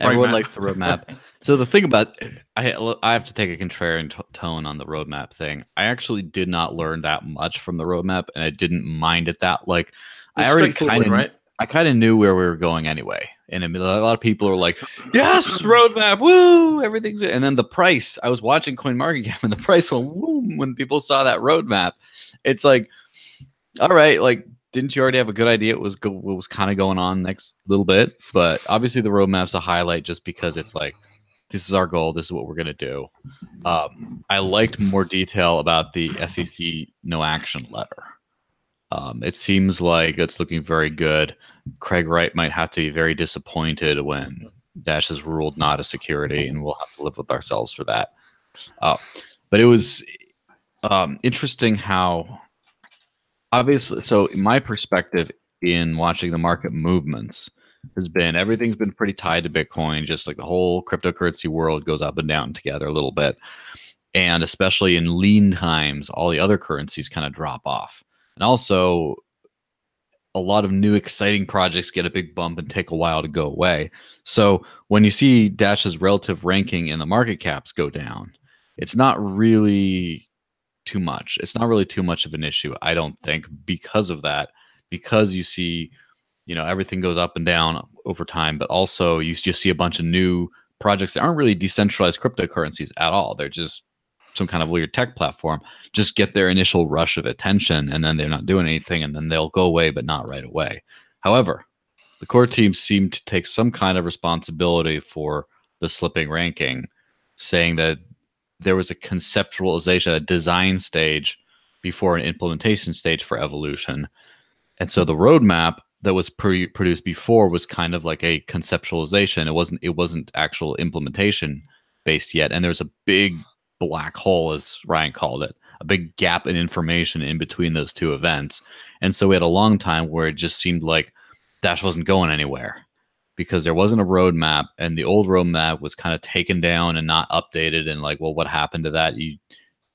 Everyone likes the roadmap. So the thing about, I have to take a contrarian tone on the roadmap thing. I actually did not learn that much from the roadmap, and I didn't mind it that. Like, I already kind of knew where we were going anyway. And I mean, a lot of people are like, yes, roadmap, woo, everything's good. And then the price, I was watching CoinMarketCap, and the price went woo when people saw that roadmap. It's like, all right, like, didn't you already have a good idea what was kind of going on next little bit? But obviously the roadmap's a highlight just because it's like, this is our goal. This is what we're going to do. I liked more detail about the SEC no action letter. It seems like it's looking very good. Craig Wright might have to be very disappointed when Dash is ruled not a security, and we'll have to live with ourselves for that. But it was interesting how, obviously, so my perspective in watching the market movements has been, everything's been pretty tied to Bitcoin, just like the whole cryptocurrency world goes up and down together a little bit. And especially in lean times, all the other currencies kind of drop off. And also, a lot of new exciting projects get a big bump and take a while to go away. So when you see Dash's relative ranking in the market caps go down, it's not really too much. It's not really too much of an issue, I don't think, because of that. Because you see, everything goes up and down over time, but also you just see a bunch of new projects that aren't really decentralized cryptocurrencies at all. They're just some kind of weird tech platform, just get their initial rush of attention, and then they're not doing anything, and then they'll go away, but not right away. However, the core team seemed to take some kind of responsibility for the slipping ranking, saying that there was a conceptualization, a design stage before an implementation stage for evolution. And so the roadmap that was produced before was kind of like a conceptualization. It wasn't actual implementation based yet. And there's a big black hole, as Ryan called it, a big gap in information in between those two events. And so we had a long time where it just seemed like Dash wasn't going anywhere because there wasn't a roadmap, and the old roadmap was kind of taken down and not updated. And like, well, what happened to that?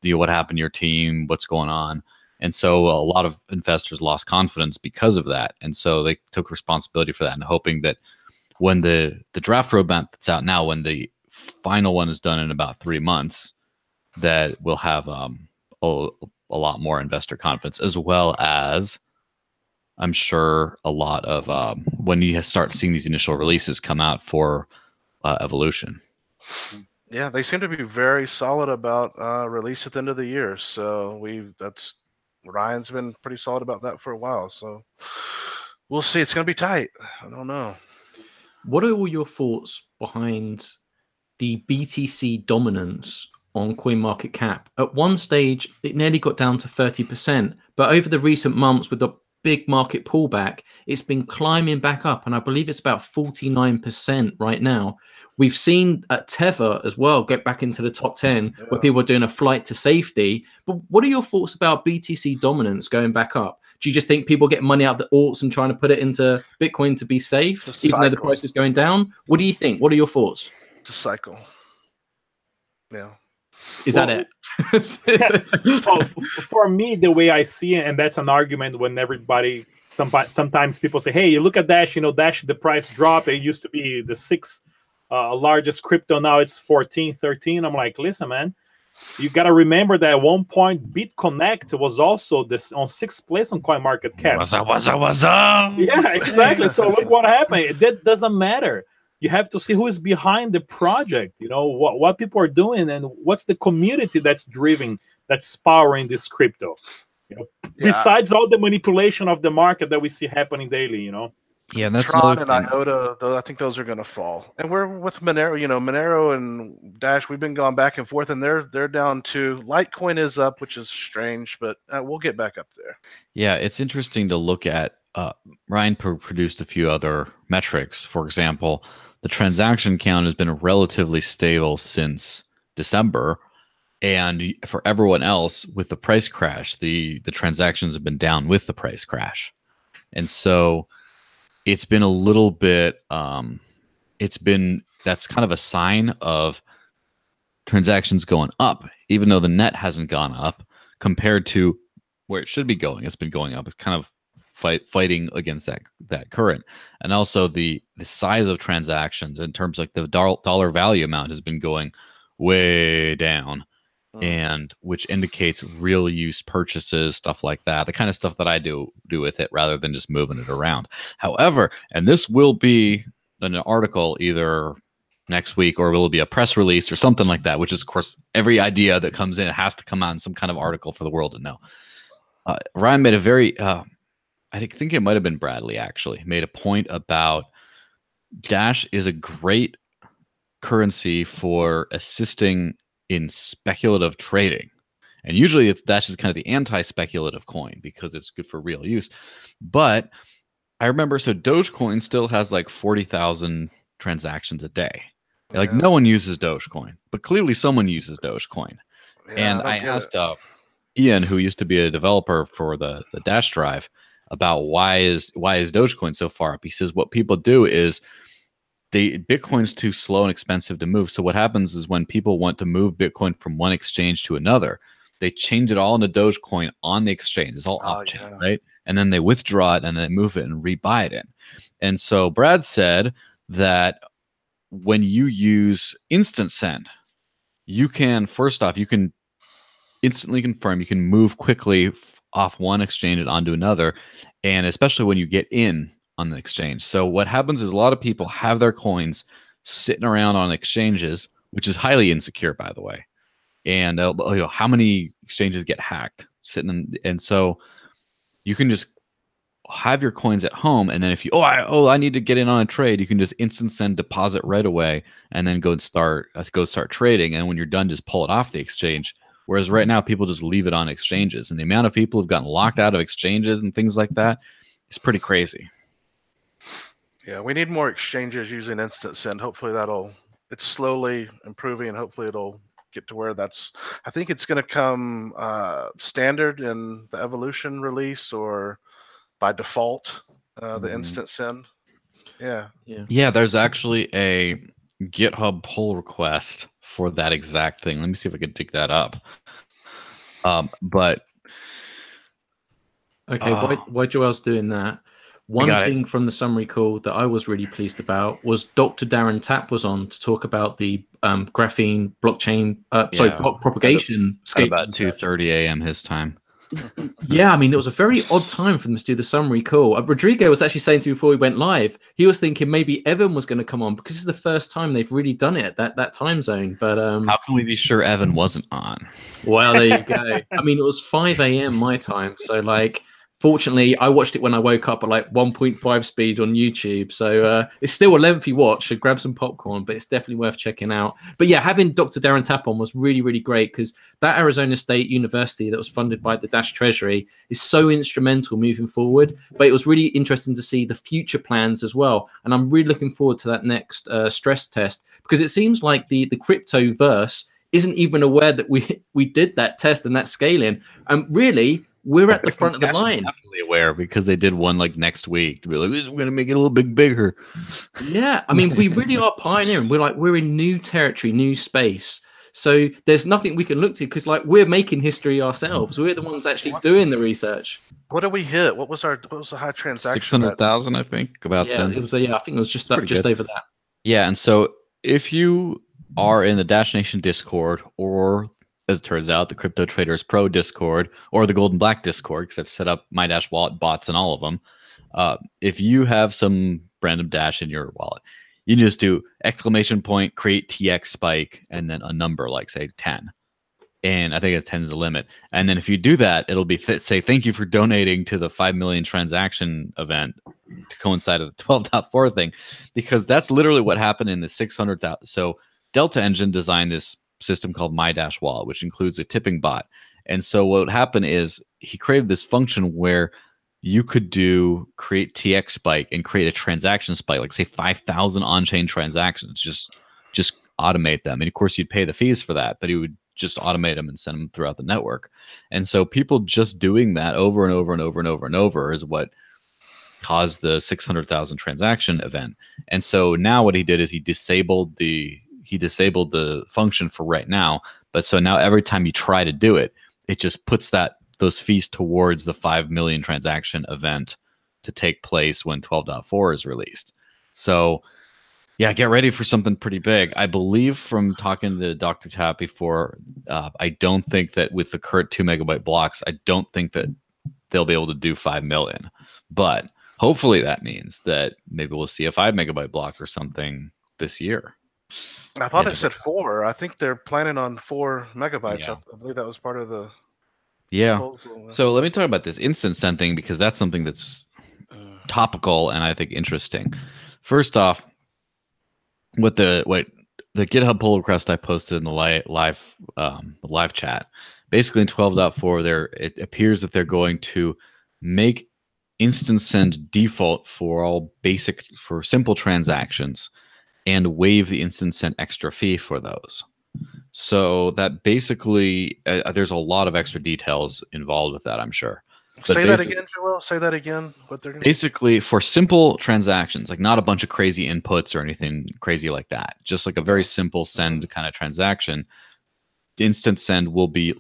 What happened to your team? What's going on? And so a lot of investors lost confidence because of that. And so they took responsibility for that, and hoping that when the draft roadmap that's out now, when the final one is done in about 3 months, that we'll have a lot more investor confidence, as well as I'm sure a lot of when you start seeing these initial releases come out for evolution. Yeah, they seem to be very solid about release at the end of the year. So Ryan's been pretty solid about that for a while. So we'll see. It's going to be tight. I don't know. What are all your thoughts behind the BTC dominance on CoinMarketCap? At one stage, it nearly got down to 30%, but over the recent months with the big market pullback, it's been climbing back up, and I believe it's about 49% right now. We've seen at Tether as well get back into the top 10, where people are doing a flight to safety. But what are your thoughts about BTC dominance going back up? Do you just think people get money out of the alts and trying to put it into Bitcoin to be safe, even though the price is going down? What do you think? What are your thoughts? It's a cycle. Yeah. Is that it? So for me, the way I see it, and that's an argument when everybody, sometimes people say, hey, you look at Dash, Dash, the price drop. It used to be the sixth largest crypto. Now it's 14, 13. I'm like, listen, man, you got to remember that at one point, BitConnect was also on 6th place on CoinMarketCap. What's up? Yeah, exactly. So look what happened. That doesn't matter. You have to see who is behind the project, what people are doing, and what's the community that's powering this crypto. Besides all the manipulation of the market that we see happening daily, Yeah, and that's Tron and IOTA, though, I think those are going to fall. And we're with Monero, Monero and Dash, we've been going back and forth, and they're down too. Litecoin is up, which is strange, but we'll get back up there. Yeah, it's interesting to look at. Ryan produced a few other metrics. For example, the transaction count has been relatively stable since December. And for everyone else, with the price crash, the transactions have been down with the price crash. And so it's been a little bit, that's kind of a sign of transactions going up, even though the net hasn't gone up compared to where it should be going. It's been going up. It's kind of fighting against that current. And also the size of transactions in terms of like the dollar value amount has been going way down, and which indicates real use purchases, stuff like that, the kind of stuff that I do with it rather than just moving it around. However, and this will be an article either next week or will be a press release or something like that, which is of course every idea that comes in, it has to come out in some kind of article for the world to know. Ryan made a very I think it might have been Bradley actually made a point about Dash is a great currency for assisting in speculative trading. And usually Dash is kind of the anti-speculative coin because it's good for real use. But I remember, so Dogecoin still has like 40,000 transactions a day. Like no one uses Dogecoin, but clearly someone uses Dogecoin. And I asked Ian, who used to be a developer for the Dash drive, about why is Dogecoin so far up. He says what people do is Bitcoin's too slow and expensive to move. So what happens is when people want to move Bitcoin from one exchange to another, they change it all into Dogecoin on the exchange. It's all off-chain, right? And then they withdraw it and then move it and rebuy it in. And so Brad said that when you use instant send, you can, first off, you can instantly confirm, you can move quickly off one exchange and onto another, and especially when you get in on the exchange. So what happens is a lot of people have their coins sitting around on exchanges, which is highly insecure, by the way. And how many exchanges get hacked sitting in, and so you can just have your coins at home, and then if you I need to get in on a trade, you can just instant send deposit right away, and then go start trading. And when you're done, just pull it off the exchange. Whereas right now, people just leave it on exchanges, and the amount of people who've gotten locked out of exchanges and things like that is pretty crazy. Yeah, we need more exchanges using instant send. Hopefully it's slowly improving, and hopefully it'll get to where I think it's going to come standard in the evolution release, or by default, the instant send. Yeah, there's actually a GitHub pull request for that exact thing. Let me see if I can dig that up. But okay, why Joel's doing that? One thing from the summary call that I was really pleased about was Dr. Darren Tapp was on to talk about the graphene blockchain, block propagation. At about 2:30 a.m. his time. Yeah, I mean, it was a very odd time for them to do the summary call. Rodrigo was actually saying to me before we went live, he was thinking maybe Evan was going to come on because it's the first time they've really done it at that time zone. But how can we be sure Evan wasn't on? Well, there you go. I mean, it was 5 a.m. my time, so like, fortunately, I watched it when I woke up at like 1.5 speed on YouTube. So it's still a lengthy watch, so grab some popcorn, but it's definitely worth checking out. But yeah, having Dr. Darren Tapp on was really, really great, because that Arizona State University that was funded by the Dash Treasury is so instrumental moving forward. But it was really interesting to see the future plans as well. And I'm really looking forward to that next stress test, because it seems like the crypto verse isn't even aware that we did that test and that scaling. Really, we're at the front of the line. Definitely aware, because they did one like next week to be like, we're going to make it a little bit bigger. Yeah, I mean, we really are pioneering. We're in new territory, new space. So there's nothing we can look to, because like, we're making history ourselves. We're the ones actually doing the research. What did we hit? What was the high transaction? 600,000, I think. I think it was just over that. Yeah, and so if you are in the Dash Nation Discord, or as it turns out, the Crypto Traders Pro Discord, or the Golden Black Discord, because I've set up my Dash wallet bots in all of them. If you have some random Dash in your wallet, you can just do ! create TX spike, and then a number like, say, 10. And I think it's 10 is the limit. And then if you do that, it'll be say, thank you for donating to the 5 million transaction event to coincide with the 12.4 thing, because that's literally what happened in the 600,000. So Delta Engine designed this system called My Dash Wallet, which includes a tipping bot. And so what would happen is he created this function where you could create TX spike and create a transaction spike, like say 5,000 on-chain transactions, just automate them. And of course you'd pay the fees for that, but he would just automate them and send them throughout the network. And so people just doing that over and over and over and over and over is what caused the 600,000 transaction event. And so now what he did is he disabled the function for right now. But so now every time you try to do it, it just puts those fees towards the 5 million transaction event to take place when 12.4 is released. So yeah, get ready for something pretty big. I believe from talking to Dr. Tapp before, I don't think that with the current 2 megabyte blocks, I don't think that they'll be able to do 5 million. But hopefully that means that maybe we'll see a 5 megabyte block or something this year. I thought it said 4. I think they're planning on 4 megabytes. Yeah. I believe that was part of the proposal. So let me talk about this instant send thing, because that's something that's topical and I think interesting. First off, what the GitHub pull request I posted in the live chat, basically in 12.4, it appears that they're going to make instant send default for simple transactions, and waive the instant send extra fee for those. So that basically, there's a lot of extra details involved with that, I'm sure. But say that again, Joel. Say that again. What they're basically for simple transactions, like not a bunch of crazy inputs or anything crazy like that. Just like a very simple send kind of transaction. Instant send will be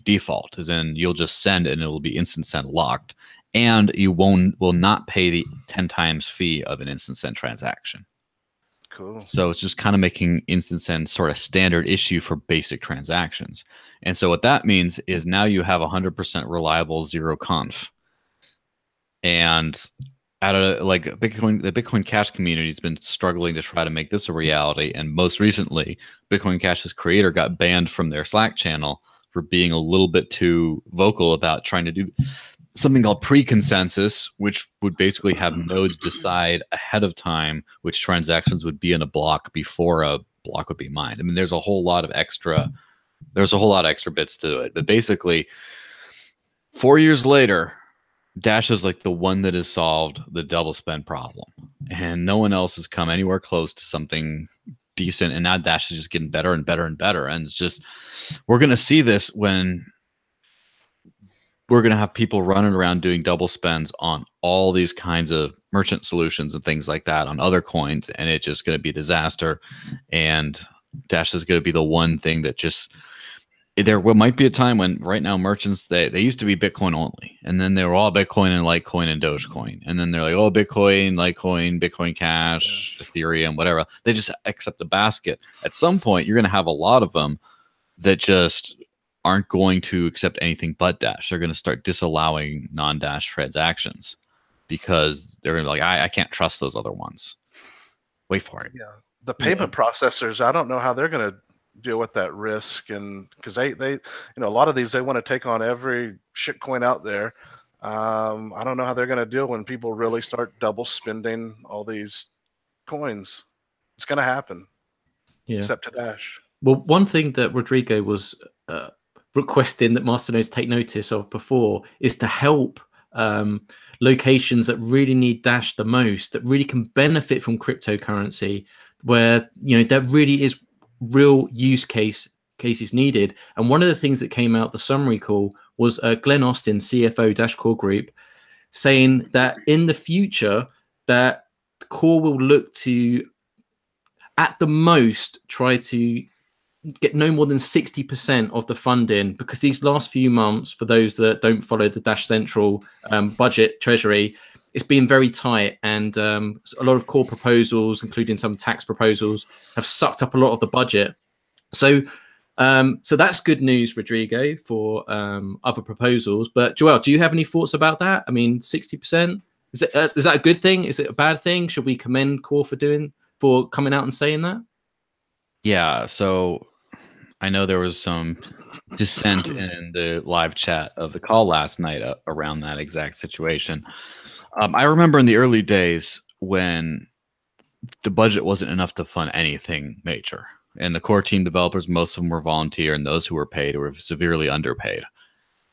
default, as in you'll just send and it will be instant send locked, and you will not pay the 10 times fee of an instant send transaction. Cool. So it's just kind of making instant send sort of standard issue for basic transactions. And so what that means is now you have 100% reliable zero conf. And out of like Bitcoin, the Bitcoin Cash community has been struggling to try to make this a reality. And most recently, Bitcoin Cash's creator got banned from their Slack channel for being a little bit too vocal about trying to do something called pre-consensus, which would basically have nodes decide ahead of time which transactions would be in a block before a block would be mined. I mean, there's a whole lot of extra bits to it. But basically, 4 years later, Dash is like the one that has solved the double spend problem, and no one else has come anywhere close to something decent. And now Dash is just getting better and better and better. And it's just, we're going to see this when we're going to have people running around doing double spends on all these kinds of merchant solutions and things like that on other coins. And it's just going to be a disaster. And Dash is going to be the one thing that just, there might be a time when right now merchants, they used to be Bitcoin only. And then they were all Bitcoin and Litecoin and Dogecoin. And then they're like, oh, Bitcoin, Litecoin, Bitcoin Cash, Ethereum, whatever. They just accept the basket. At some point, you're going to have a lot of them that just aren't going to accept anything but Dash. They're going to start disallowing non-Dash transactions because they're going to be like, I can't trust those other ones. Wait for it. Yeah, the payment processors, I don't know how they're going to deal with that risk, and because they a lot of these, they want to take on every shit coin out there. I don't know how they're going to deal when people really start double spending all these coins. It's going to happen. Yeah. Except to Dash. Well, one thing that Rodrigo was requesting that masternodes take notice of before is to help locations that really need Dash the most, that really can benefit from cryptocurrency, where there really is real use cases needed. And one of the things that came out the summary call was Glenn Austin, CFO Dash Core Group, saying that in the future that Core will look to, at the most, try to get no more than 60% of the funding, because these last few months, for those that don't follow the Dash Central budget treasury, it's been very tight, and a lot of core proposals, including some tax proposals, have sucked up a lot of the budget. So that's good news, Rodrigo, for other proposals. But Joel, do you have any thoughts about that? I mean, 60%, is that a good thing? Is it a bad thing? Should we commend Core for coming out and saying that? Yeah. So I know there was some dissent in the live chat of the call last night around that exact situation. I remember in the early days when the budget wasn't enough to fund anything major, and the core team developers, most of them were volunteer, and those who were paid were severely underpaid.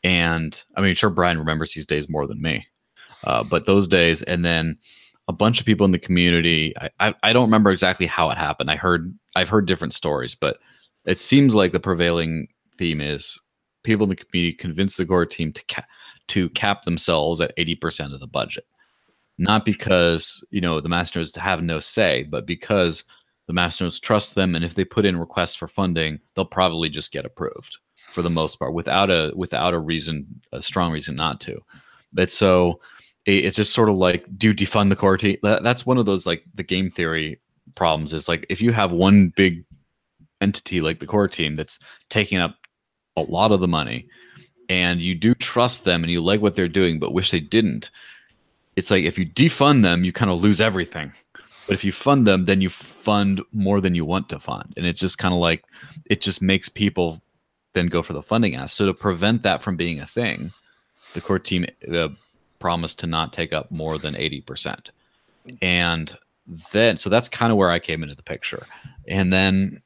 And I mean, sure, Brian remembers these days more than me, but those days, and then a bunch of people in the community. I don't remember exactly how it happened. I've heard different stories, but it seems like the prevailing theme is people in the community convinced the core team to cap themselves at 80% of the budget. Not because, the masternodes have no say, but because the masternodes trust them, and if they put in requests for funding, they'll probably just get approved for the most part, without a strong reason not to. But so it's just sort of like, do you defund the core team? That's one of those, like, the game theory problems is, like, if you have one big entity like the core team that's taking up a lot of the money, and you do trust them and you like what they're doing but wish they didn't, it's like, if you defund them, you kind of lose everything. But if you fund them, then you fund more than you want to fund. And it's just kind of like, it just makes people then go for the funding ask. So to prevent that from being a thing, the core team promised to not take up more than 80%. And then, so that's kind of where I came into the picture. And then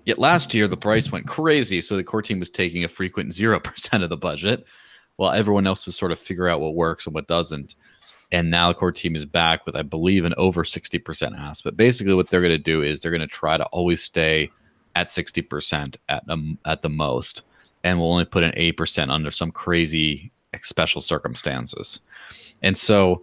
yet last year, the price went crazy. So the core team was taking a frequent 0% of the budget, while everyone else was sort of figure out what works and what doesn't. And now the core team is back with, I believe, an over 60% ask. But basically what they're going to do is they're going to try to always stay at 60% at the most. And we'll only put an 8% under some crazy special circumstances. And so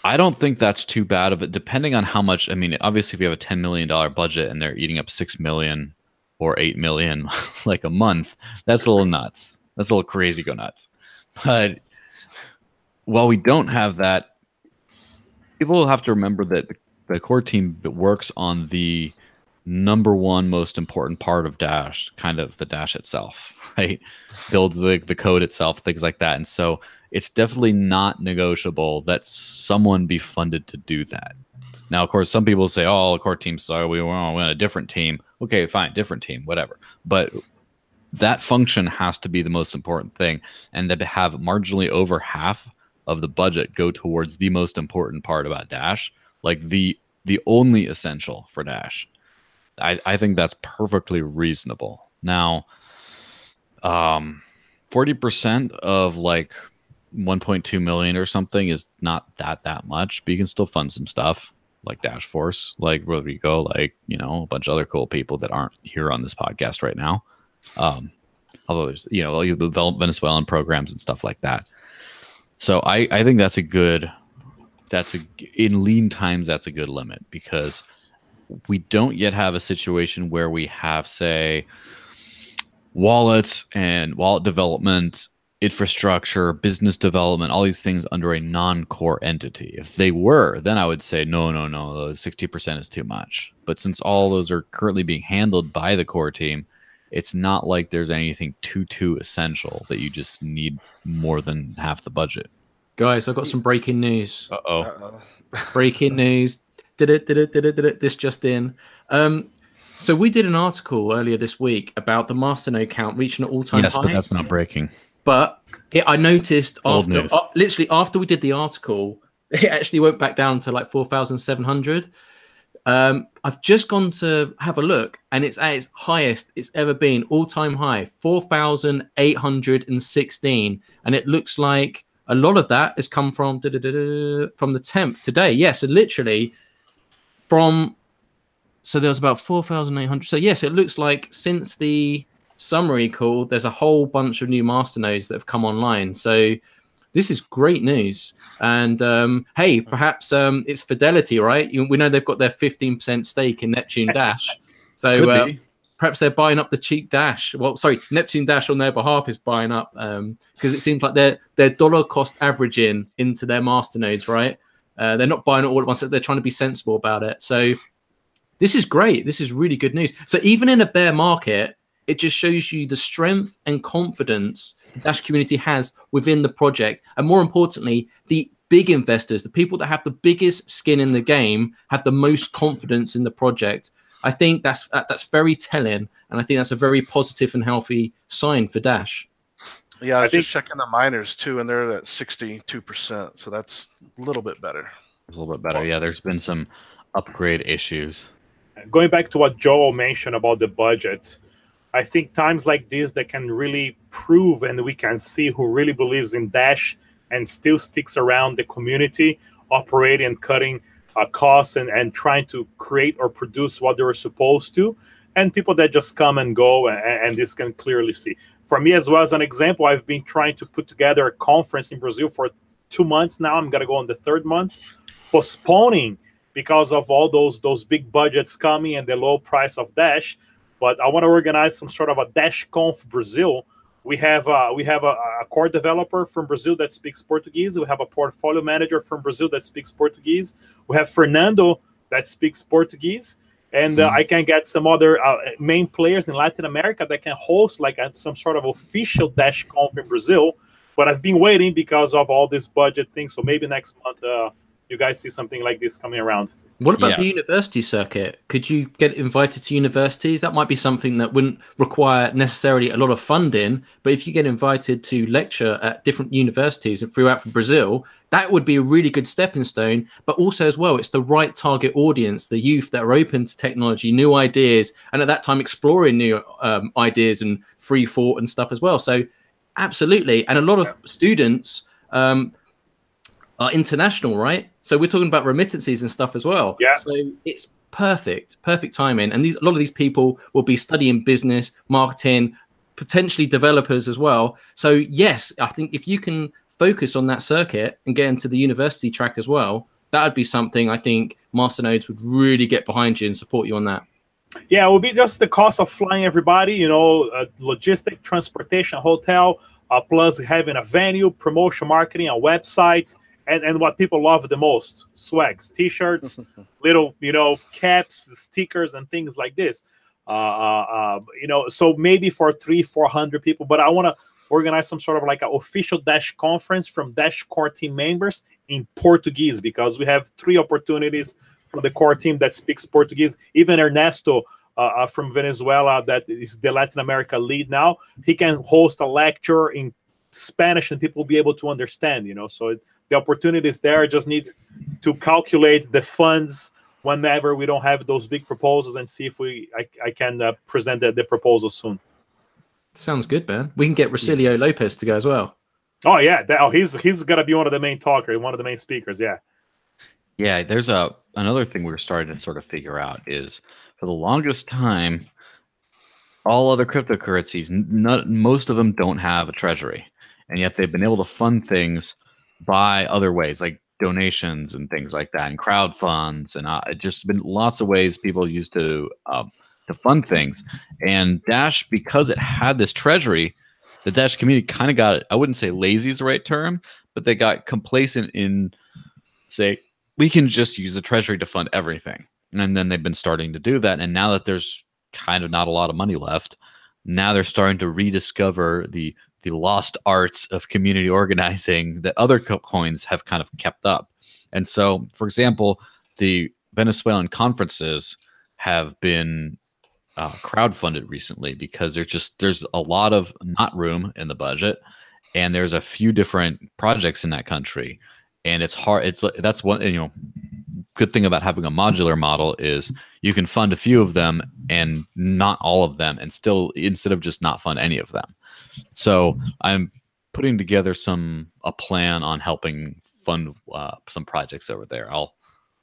I don't think that's too bad of it, depending on how much. I mean, obviously, if you have a $10 million budget and they're eating up $6 million or $8 million like a month, that's a little nuts. That's a little crazy, go nuts. But while we don't have that, people will have to remember that the core team works on the number one most important part of Dash, kind of the Dash itself, right? Builds the code itself, things like that. And so it's definitely not negotiable that someone be funded to do that. Now, of course, some people say, "Oh, the core team suck. We want a different team." Okay, fine, different team, whatever. But that function has to be the most important thing, and to have marginally over half of the budget go towards the most important part about Dash, like the only essential for Dash. I think that's perfectly reasonable. Now, 40% of like 1.2 million or something is not that much, but you can still fund some stuff like Dash Force, like Rodrigo, like, you know, a bunch of other cool people that aren't here on this podcast right now. Although there's, you know, the Venezuelan programs and stuff like that. So I think in lean times, that's a good limit, because we don't yet have a situation where we have, say, wallets and wallet development, infrastructure, business development, all these things under a non-core entity. If they were, then I would say, no, 60% is too much. But since all those are currently being handled by the core team, it's not like there's anything too essential that you just need more than half the budget. Guys, I've got some breaking news. Uh-oh. Breaking news. This just in. So we did an article earlier this week about the Masternode count reaching an all-time high. Yes, but that's not breaking. But I noticed literally after we did the article, it actually went back down to like 4,700. I've just gone to have a look, and it's at its highest it's ever been, all-time high, 4,816, and it looks like a lot of that has come from the 10th today. Yes, so literally so there was about 4,800. So yes, it looks like since the summary call, there's a whole bunch of new masternodes that have come online. So this is great news. And hey, perhaps it's Fidelity, right? We know they've got their 15% stake in Neptune Dash. So perhaps they're buying up the cheap Dash. Well, sorry, Neptune Dash on their behalf is buying up, because it seems like they're dollar cost averaging into their masternodes, right? They're not buying it all at once. They're trying to be sensible about it. So this is great. This is really good news. So even in a bear market, it just shows you the strength and confidence the Dash community has within the project. And more importantly, the big investors, the people that have the biggest skin in the game, have the most confidence in the project. I think that's very telling. And I think that's a very positive and healthy sign for Dash. Yeah, I was just checking the miners too, and they're at 62%. So that's a little bit better. It's a little bit better. Yeah, there's been some upgrade issues. Going back to what Joel mentioned about the budget, I think times like this that can really prove, and we can see who really believes in Dash and still sticks around the community, operating and cutting costs and trying to create or produce what they were supposed to, and people that just come and go, and this can clearly see. For me as well, as an example, I've been trying to put together a conference in Brazil for 2 months now. I'm going to go on the 3rd month, postponing because of all those big budgets coming and the low price of Dash. But I want to organize some sort of a Dash Conf Brazil. We have a core developer from Brazil that speaks Portuguese. We have a portfolio manager from Brazil that speaks Portuguese. We have Fernando that speaks Portuguese. And I can get some other main players in Latin America that can host like some sort of official Dash Conf in Brazil. But I've been waiting because of all this budget thing. So maybe next month you guys see something like this coming around. What about the university circuit? Could you get invited to universities? That might be something that wouldn't require necessarily a lot of funding, but if you get invited to lecture at different universities and throughout Brazil, that would be a really good stepping stone. But also as well, it's the right target audience, the youth that are open to technology, new ideas, and at that time exploring new ideas and free thought and stuff as well. So absolutely. And a lot of students are international, right? So we're talking about remittances and stuff as well. Yeah. So it's perfect timing. And a lot of these people will be studying business, marketing, potentially developers as well. So yes, I think if you can focus on that circuit and get into the university track as well, that would be something I think Masternodes would really get behind you and support you on that. Yeah, it will be just the cost of flying everybody, logistic, transportation, hotel, plus having a venue, promotion, marketing, and websites. And what people love the most, swags, T-shirts, little, caps, stickers, and things like this. So maybe for 300-400 people, but I want to organize some sort of like an official Dash conference from Dash core team members in Portuguese, because we have 3 opportunities from the core team that speaks Portuguese. Even Ernesto from Venezuela, that is the Latin America lead now, he can host a lecture in Spanish and people will be able to understand, so the opportunity is there. Just need to calculate the funds whenever we don't have those big proposals and see if I can present the proposal soon. Sounds good, man. We can get Rosilio Lopez to go as well. Oh yeah, he's gonna be one of the main talkers, one of the main speakers. Yeah, there's another thing we're starting to sort of figure out is, for the longest time, all other cryptocurrencies, most of them don't have a treasury, and yet they've been able to fund things by other ways, like donations and things like that, and crowd funds, and it's just been lots of ways people used to fund things. And Dash, because it had this treasury, the Dash community kind of got, I wouldn't say lazy is the right term, but they got complacent in, say, we can just use the treasury to fund everything. And then they've been starting to do that. And now that there's kind of not a lot of money left, now they're starting to rediscover the lost arts of community organizing that other coins have kind of kept up. And so, for example, the Venezuelan conferences have been crowdfunded recently because there's a lot of not room in the budget, and there's a few different projects in that country, and it's hard. That's one good thing about having a modular model is you can fund a few of them and not all of them, and still, instead of just not fund any of them. So I'm putting together a plan on helping fund some projects over there. I'll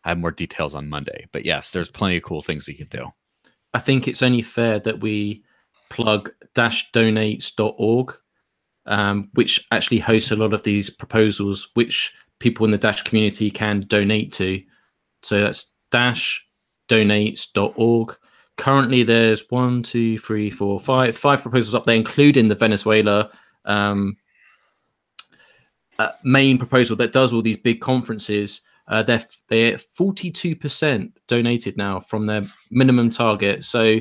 have more details on Monday, but yes, there's plenty of cool things we can do. I think it's only fair that we plug dashdonates.org, which actually hosts a lot of these proposals, which people in the Dash community can donate to. So that's dashdonates.org. Currently, there's 1, 2, 3, 4, 5 proposals up there, including the Venezuela main proposal that does all these big conferences. They're 42% donated now from their minimum target. So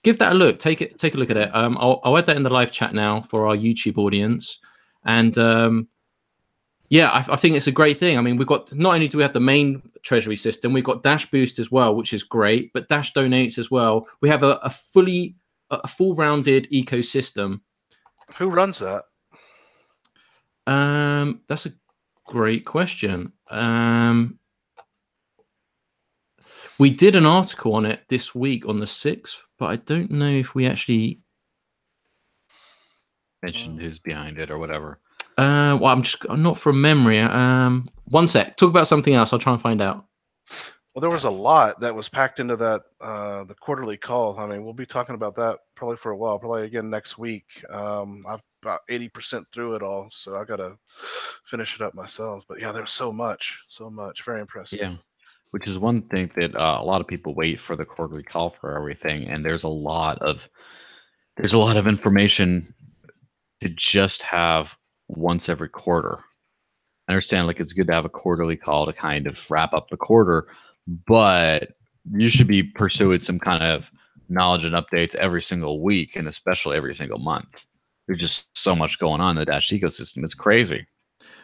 give that a look. Take a look at it. I'll add that in the live chat now for our YouTube audience. And I think it's a great thing. I mean, we've got, not only do we have the main treasury system, we've got Dash Boost as well, which is great, but Dash Donates as well. We have a full-rounded ecosystem. Who runs that? That's a great question. We did an article on it this week on the 6th, but I don't know if we actually mentioned who's behind it or whatever. Well, I'm not from memory. One sec. Talk about something else. I'll try and find out. Well, there was a lot that was packed into that the quarterly call. I mean, we'll be talking about that probably for a while, probably again next week. I've about 80% through it all, so I gotta finish it up myself. But yeah, there's so much, very impressive. Yeah, which is one thing that a lot of people wait for the quarterly call for everything, and there's a lot of information to just have once every quarter. I understand, like, it's good to have a quarterly call to kind of wrap up the quarter, but you should be pursuing some kind of knowledge and updates every single week, and especially every single month. There's just so much going on in the Dash ecosystem. It's crazy.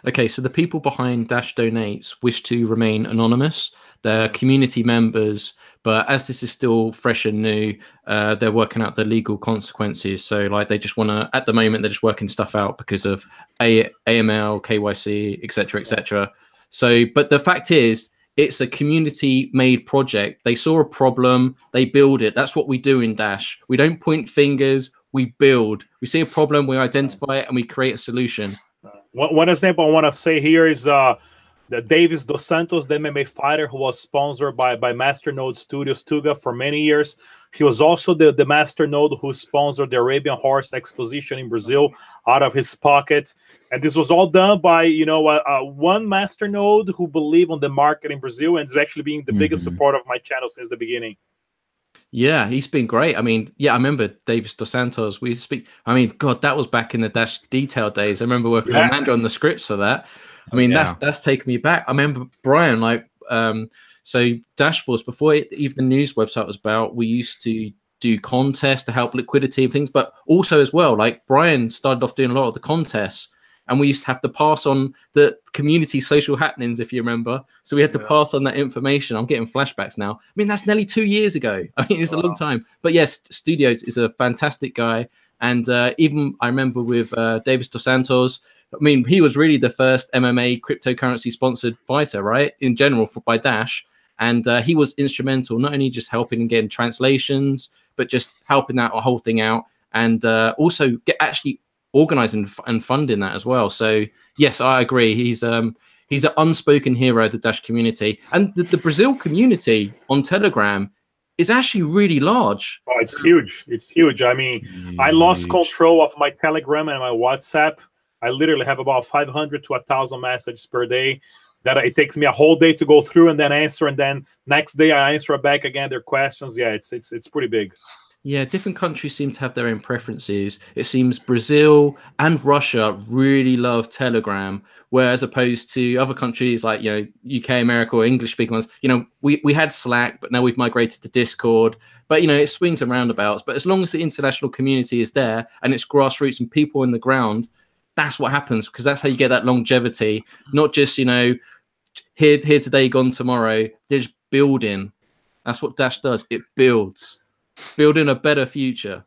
Okay, so the people behind Dash Donates wish to remain anonymous. They're community members, but as this is still fresh and new, they're working out the legal consequences. So, like, they just want to, at the moment, they're just working stuff out because of AML, KYC, etc., etc. So, but the fact is, it's a community-made project. They saw a problem, they build it. That's what we do in Dash. We don't point fingers, we build. We see a problem, we identify it, and we create a solution. One example I want to say here is the Davis Dos Santos, the MMA fighter who was sponsored by Masternode Studios Tuga for many years. He was also the Masternode who sponsored the Arabian Horse Exposition in Brazil out of his pocket. And this was all done by, one Masternode who believed on the market in Brazil and is actually being the biggest supporter of my channel since the beginning. Yeah, he's been great. I mean, yeah, I remember Davis Dos Santos. We speak. I mean, God, that was back in the Dash detail days. I remember working with Andrew on the scripts for that. I mean, that's taken me back. I remember Brian, so Dash Force, before even the news website was about, we used to do contests to help liquidity and things, but also as well, like Brian started off doing a lot of the contests, and we used to have to pass on the community social happenings, if you remember. So we had to pass on that information. I'm getting flashbacks now. I mean, that's nearly 2 years ago. I mean, it's a long time. But yes, Studios is a fantastic guy. And even I remember with Davis Dos Santos, I mean, he was really the first MMA cryptocurrency sponsored fighter, right? In general, by Dash. And he was instrumental, not only just helping and getting translations, but just helping that whole thing out. And also actually organizing and funding that as well. So yes, I agree. He's an unspoken hero of the Dash community, and the Brazil community on Telegram is actually really large. Oh, it's huge. It's huge. I mean, I lost control of my Telegram and my WhatsApp. I literally have about 500 to 1,000 messages per day that it takes me a whole day to go through and then answer, and then next day I answer back again their questions. Yeah, it's pretty big. Yeah, different countries seem to have their own preferences. It seems Brazil and Russia really love Telegram, whereas opposed to other countries like, UK, America, or English-speaking ones, we had Slack, but now we've migrated to Discord. But, it swings and roundabouts. But as long as the international community is there and it's grassroots and people in the ground, that's what happens, because that's how you get that longevity. Not just, here today, gone tomorrow. They're just building. That's what Dash does. It builds. Building a better future.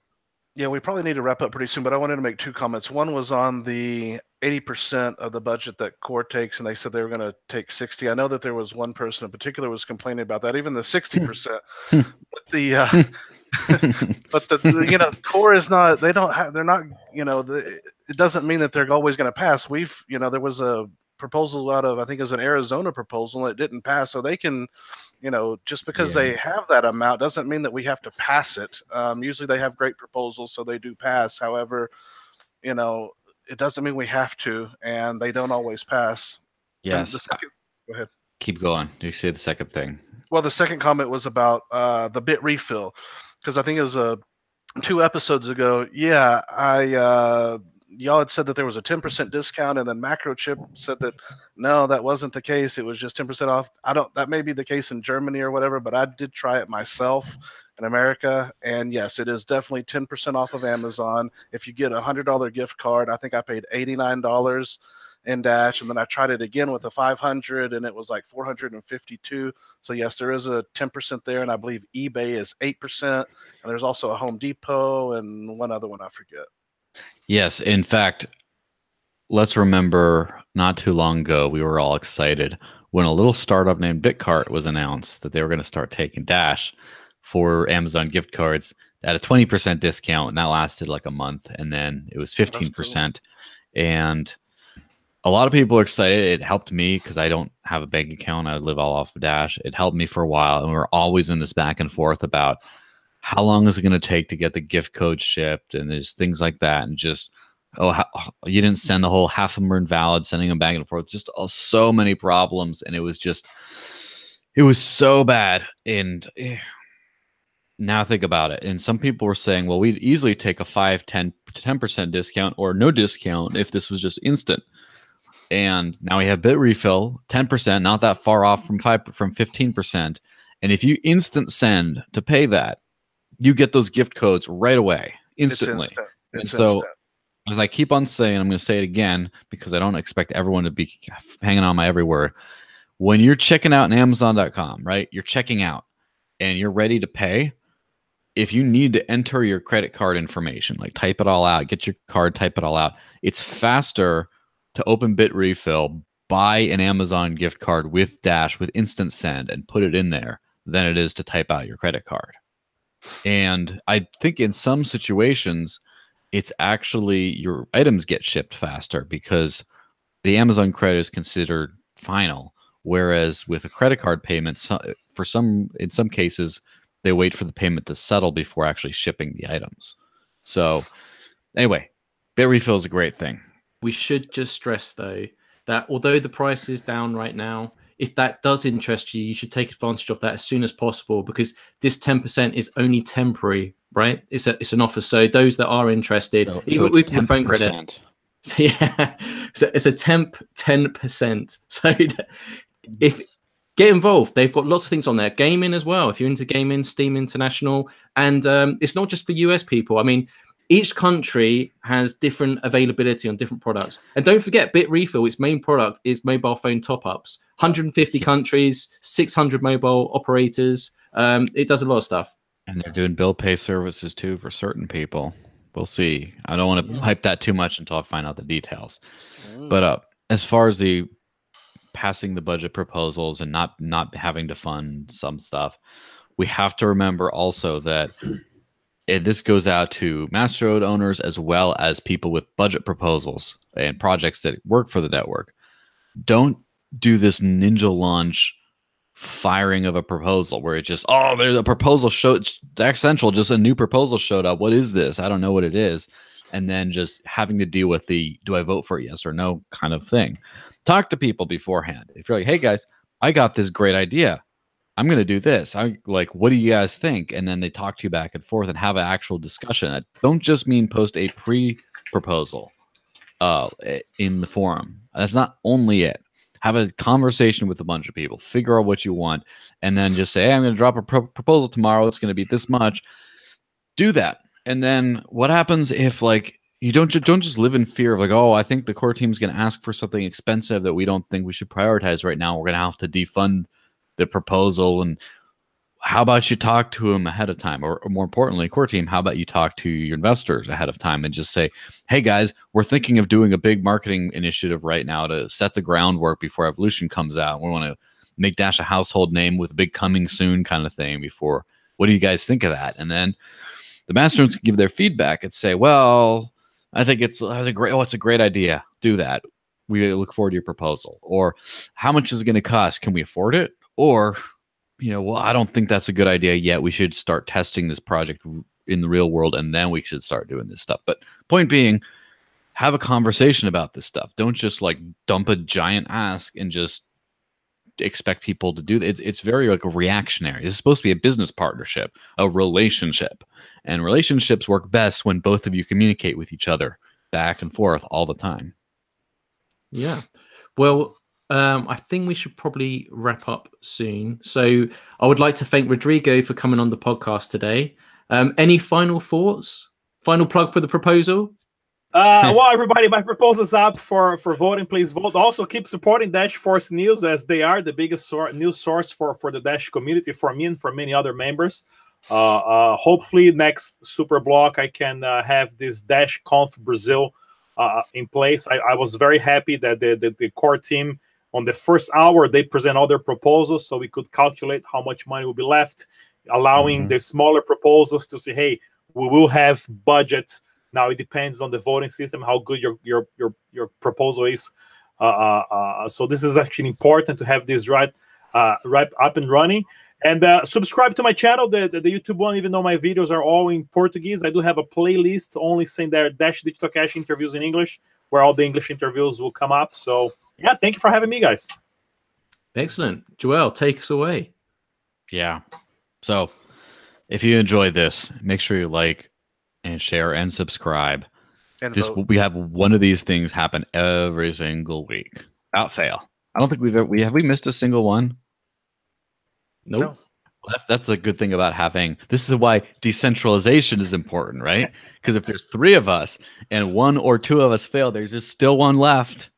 Yeah, we probably need to wrap up pretty soon, but I wanted to make two comments. One was on the 80% of the budget that Core takes, and they said they were going to take 60. I know that there was one person in particular was complaining about that, even the 60%. But but Core is not. They're not. It doesn't mean that they're always going to pass. There was a proposal out of, I think it was an Arizona proposal, and it didn't pass, so they can. Just because they have that amount doesn't mean that we have to pass it. Usually they have great proposals, so they do pass. However, it doesn't mean we have to, and they don't always pass. Yes. Go ahead. Keep going. You say the second thing. Well, the second comment was about the bit refill, because I think it was 2 episodes ago. Yeah, y'all had said that there was a 10% discount, and then Macrochip said that no, that wasn't the case. It was just 10% off. That may be the case in Germany or whatever, but I did try it myself in America, and yes, it is definitely 10% off of Amazon. If you get a $100 gift card, I think I paid $89 in Dash, and then I tried it again with a 500, and it was like 452. So yes, there is a 10% there, and I believe eBay is 8%, and there's also a Home Depot and one other one I forget. Yes, in fact, let's remember not too long ago, we were all excited when a little startup named BitCart was announced that they were going to start taking Dash for Amazon gift cards at a 20% discount, and that lasted like a month, and then it was 15%. And a lot of people are excited. It helped me because I don't have a bank account. I live all off of Dash. It helped me for a while, and we were always in this back and forth about how long is it going to take to get the gift code shipped, and there's things like that, and just you didn't send the whole, half of them are invalid, sending them back and forth, just so many problems, and it was so bad. And now think about it, and some people were saying, well, we'd easily take a 5-10% discount or no discount if this was just instant. And now we have bit refill 10%, not that far off from 15%, and if you instant send to pay that, you get those gift codes right away, instantly. It's so instant. as I keep on saying, I'm going to say it again because I don't expect everyone to be hanging on my every word. When you're checking out in Amazon.com, right? You're checking out and you're ready to pay. If you need to enter your credit card information, like type it all out, get your card, type it all out. It's faster to open Bit Refill, buy an Amazon gift card with Dash, with instant send, and put it in there than it is to type out your credit card. And I think in some situations, it's actually your items get shipped faster because the Amazon credit is considered final. Whereas with a credit card payment, in some cases, they wait for the payment to settle before actually shipping the items. So anyway, Bit Refill is a great thing. We should just stress, though, that although the price is down right now, if that does interest you, you should take advantage of that as soon as possible, because this 10% is only temporary, right? It's an offer. So those that are interested, even with the phone credit, so yeah, so it's a temp 10%. So if get involved. They've got lots of things on there. Gaming as well. If you're into gaming, Steam International. And it's not just for US people. I mean, each country has different availability on different products. And don't forget, BitRefill, its main product is mobile phone top-ups. 150 countries, 600 mobile operators. It does a lot of stuff. And they're doing bill pay services too for certain people. We'll see. I don't want to hype that too much until I find out the details. But as far as the passing the budget proposals and not having to fund some stuff, we have to remember also that this goes out to Masternode owners as well as people with budget proposals and projects that work for the network. Don't do this ninja launch firing of a proposal where it's just, oh, there's a proposal Dash Central, just a new proposal showed up. What is this? I don't know what it is. And then just having to deal with the, do I vote for yes or no kind of thing. Talk to people beforehand. If you're like, hey guys, I got this great idea. I'm going to do this. I like, what do you guys think? And then they talk to you back and forth and have an actual discussion. Don't just mean post a pre-proposal in the forum. That's not only it. Have a conversation with a bunch of people. Figure out what you want. And then just say, hey, I'm going to drop a proposal tomorrow. It's going to be this much. Do that. And then what happens if like you don't just live in fear of like, oh, I think the core team is going to ask for something expensive that we don't think we should prioritize right now. We're going to have to defund the proposal. And how about you talk to them ahead of time? Or more importantly, core team, how about you talk to your investors ahead of time and just say, hey guys, we're thinking of doing a big marketing initiative right now to set the groundwork before Evolution comes out. We want to make Dash a household name with a big coming soon kind of thing before. What do you guys think of that? And then the Masternodes can give their feedback and say, well, I think it's a great idea. Do that. We look forward to your proposal. Or how much is it going to cost? Can we afford it? Or, well, I don't think that's a good idea yet. We should start testing this project in the real world, and then we should start doing this stuff. But point being, have a conversation about this stuff. Don't just like dump a giant ask and just expect people to do it. It's very like a reactionary. This is supposed to be a business partnership, a relationship. And relationships work best when both of you communicate with each other back and forth all the time. Yeah. Well, I think we should probably wrap up soon. So I would like to thank Rodrigo for coming on the podcast today. Any final thoughts? Final plug for the proposal? Well, everybody, my proposal's up for voting. Please vote. Also, keep supporting Dash Force News, as they are the biggest news source for the Dash community, for me and for many other members. Hopefully, next Super Block, I can have this Dash Conf Brazil in place. I was very happy that the core team, on the first hour, they present all their proposals so we could calculate how much money will be left, allowing the smaller proposals to say, hey, we will have budget. Now it depends on the voting system, how good your proposal is. So this is actually important to have this right up and running. And subscribe to my channel, the YouTube one, even though my videos are all in Portuguese. I do have a playlist only saying there Dash Digital Cash interviews in English, where all the English interviews will come up. So yeah, thank you for having me, guys. Excellent. Joel, take us away. Yeah. So if you enjoy this, make sure you like and share and subscribe. And we have one of these things happen every single week without fail. I don't think have we missed a single one. Nope. No. Well, that's the good thing about having. This is why decentralization is important, right? Because if there's 3 of us and 1 or 2 of us fail, there's just still 1 left.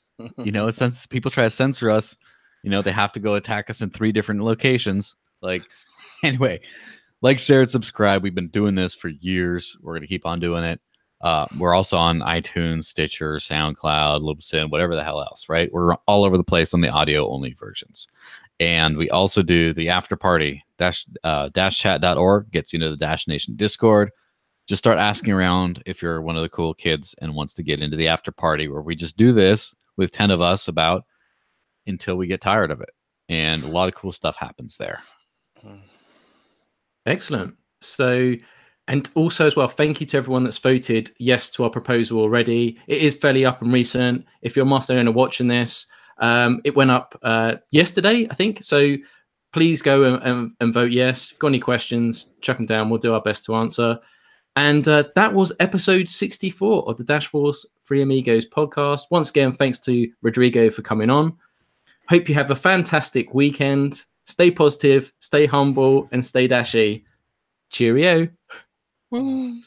Since people try to censor us, they have to go attack us in 3 different locations. Anyway, like, share, and subscribe. We've been doing this for years. We're going to keep on doing it. We're also on iTunes, Stitcher, SoundCloud, Libsyn, whatever the hell else, right? We're all over the place on the audio-only versions. And we also do the after party. Dashchat.org gets you into the Dash Nation Discord. Just start asking around if you're one of the cool kids and wants to get into the after party, where we just do this with 10 of us until we get tired of it. And a lot of cool stuff happens there. Excellent. So, and also as well, thank you to everyone that's voted yes to our proposal already. It is fairly up and recent. If you're a master owner watching this, it went up yesterday, I think. So please go and vote yes. If you've got any questions, chuck them down. We'll do our best to answer. And that was episode 64 of the Dash Force Free Amigos podcast. Once again, thanks to Rodrigo for coming on. Hope you have a fantastic weekend. Stay positive, stay humble, and stay dashy. Cheerio. Woo.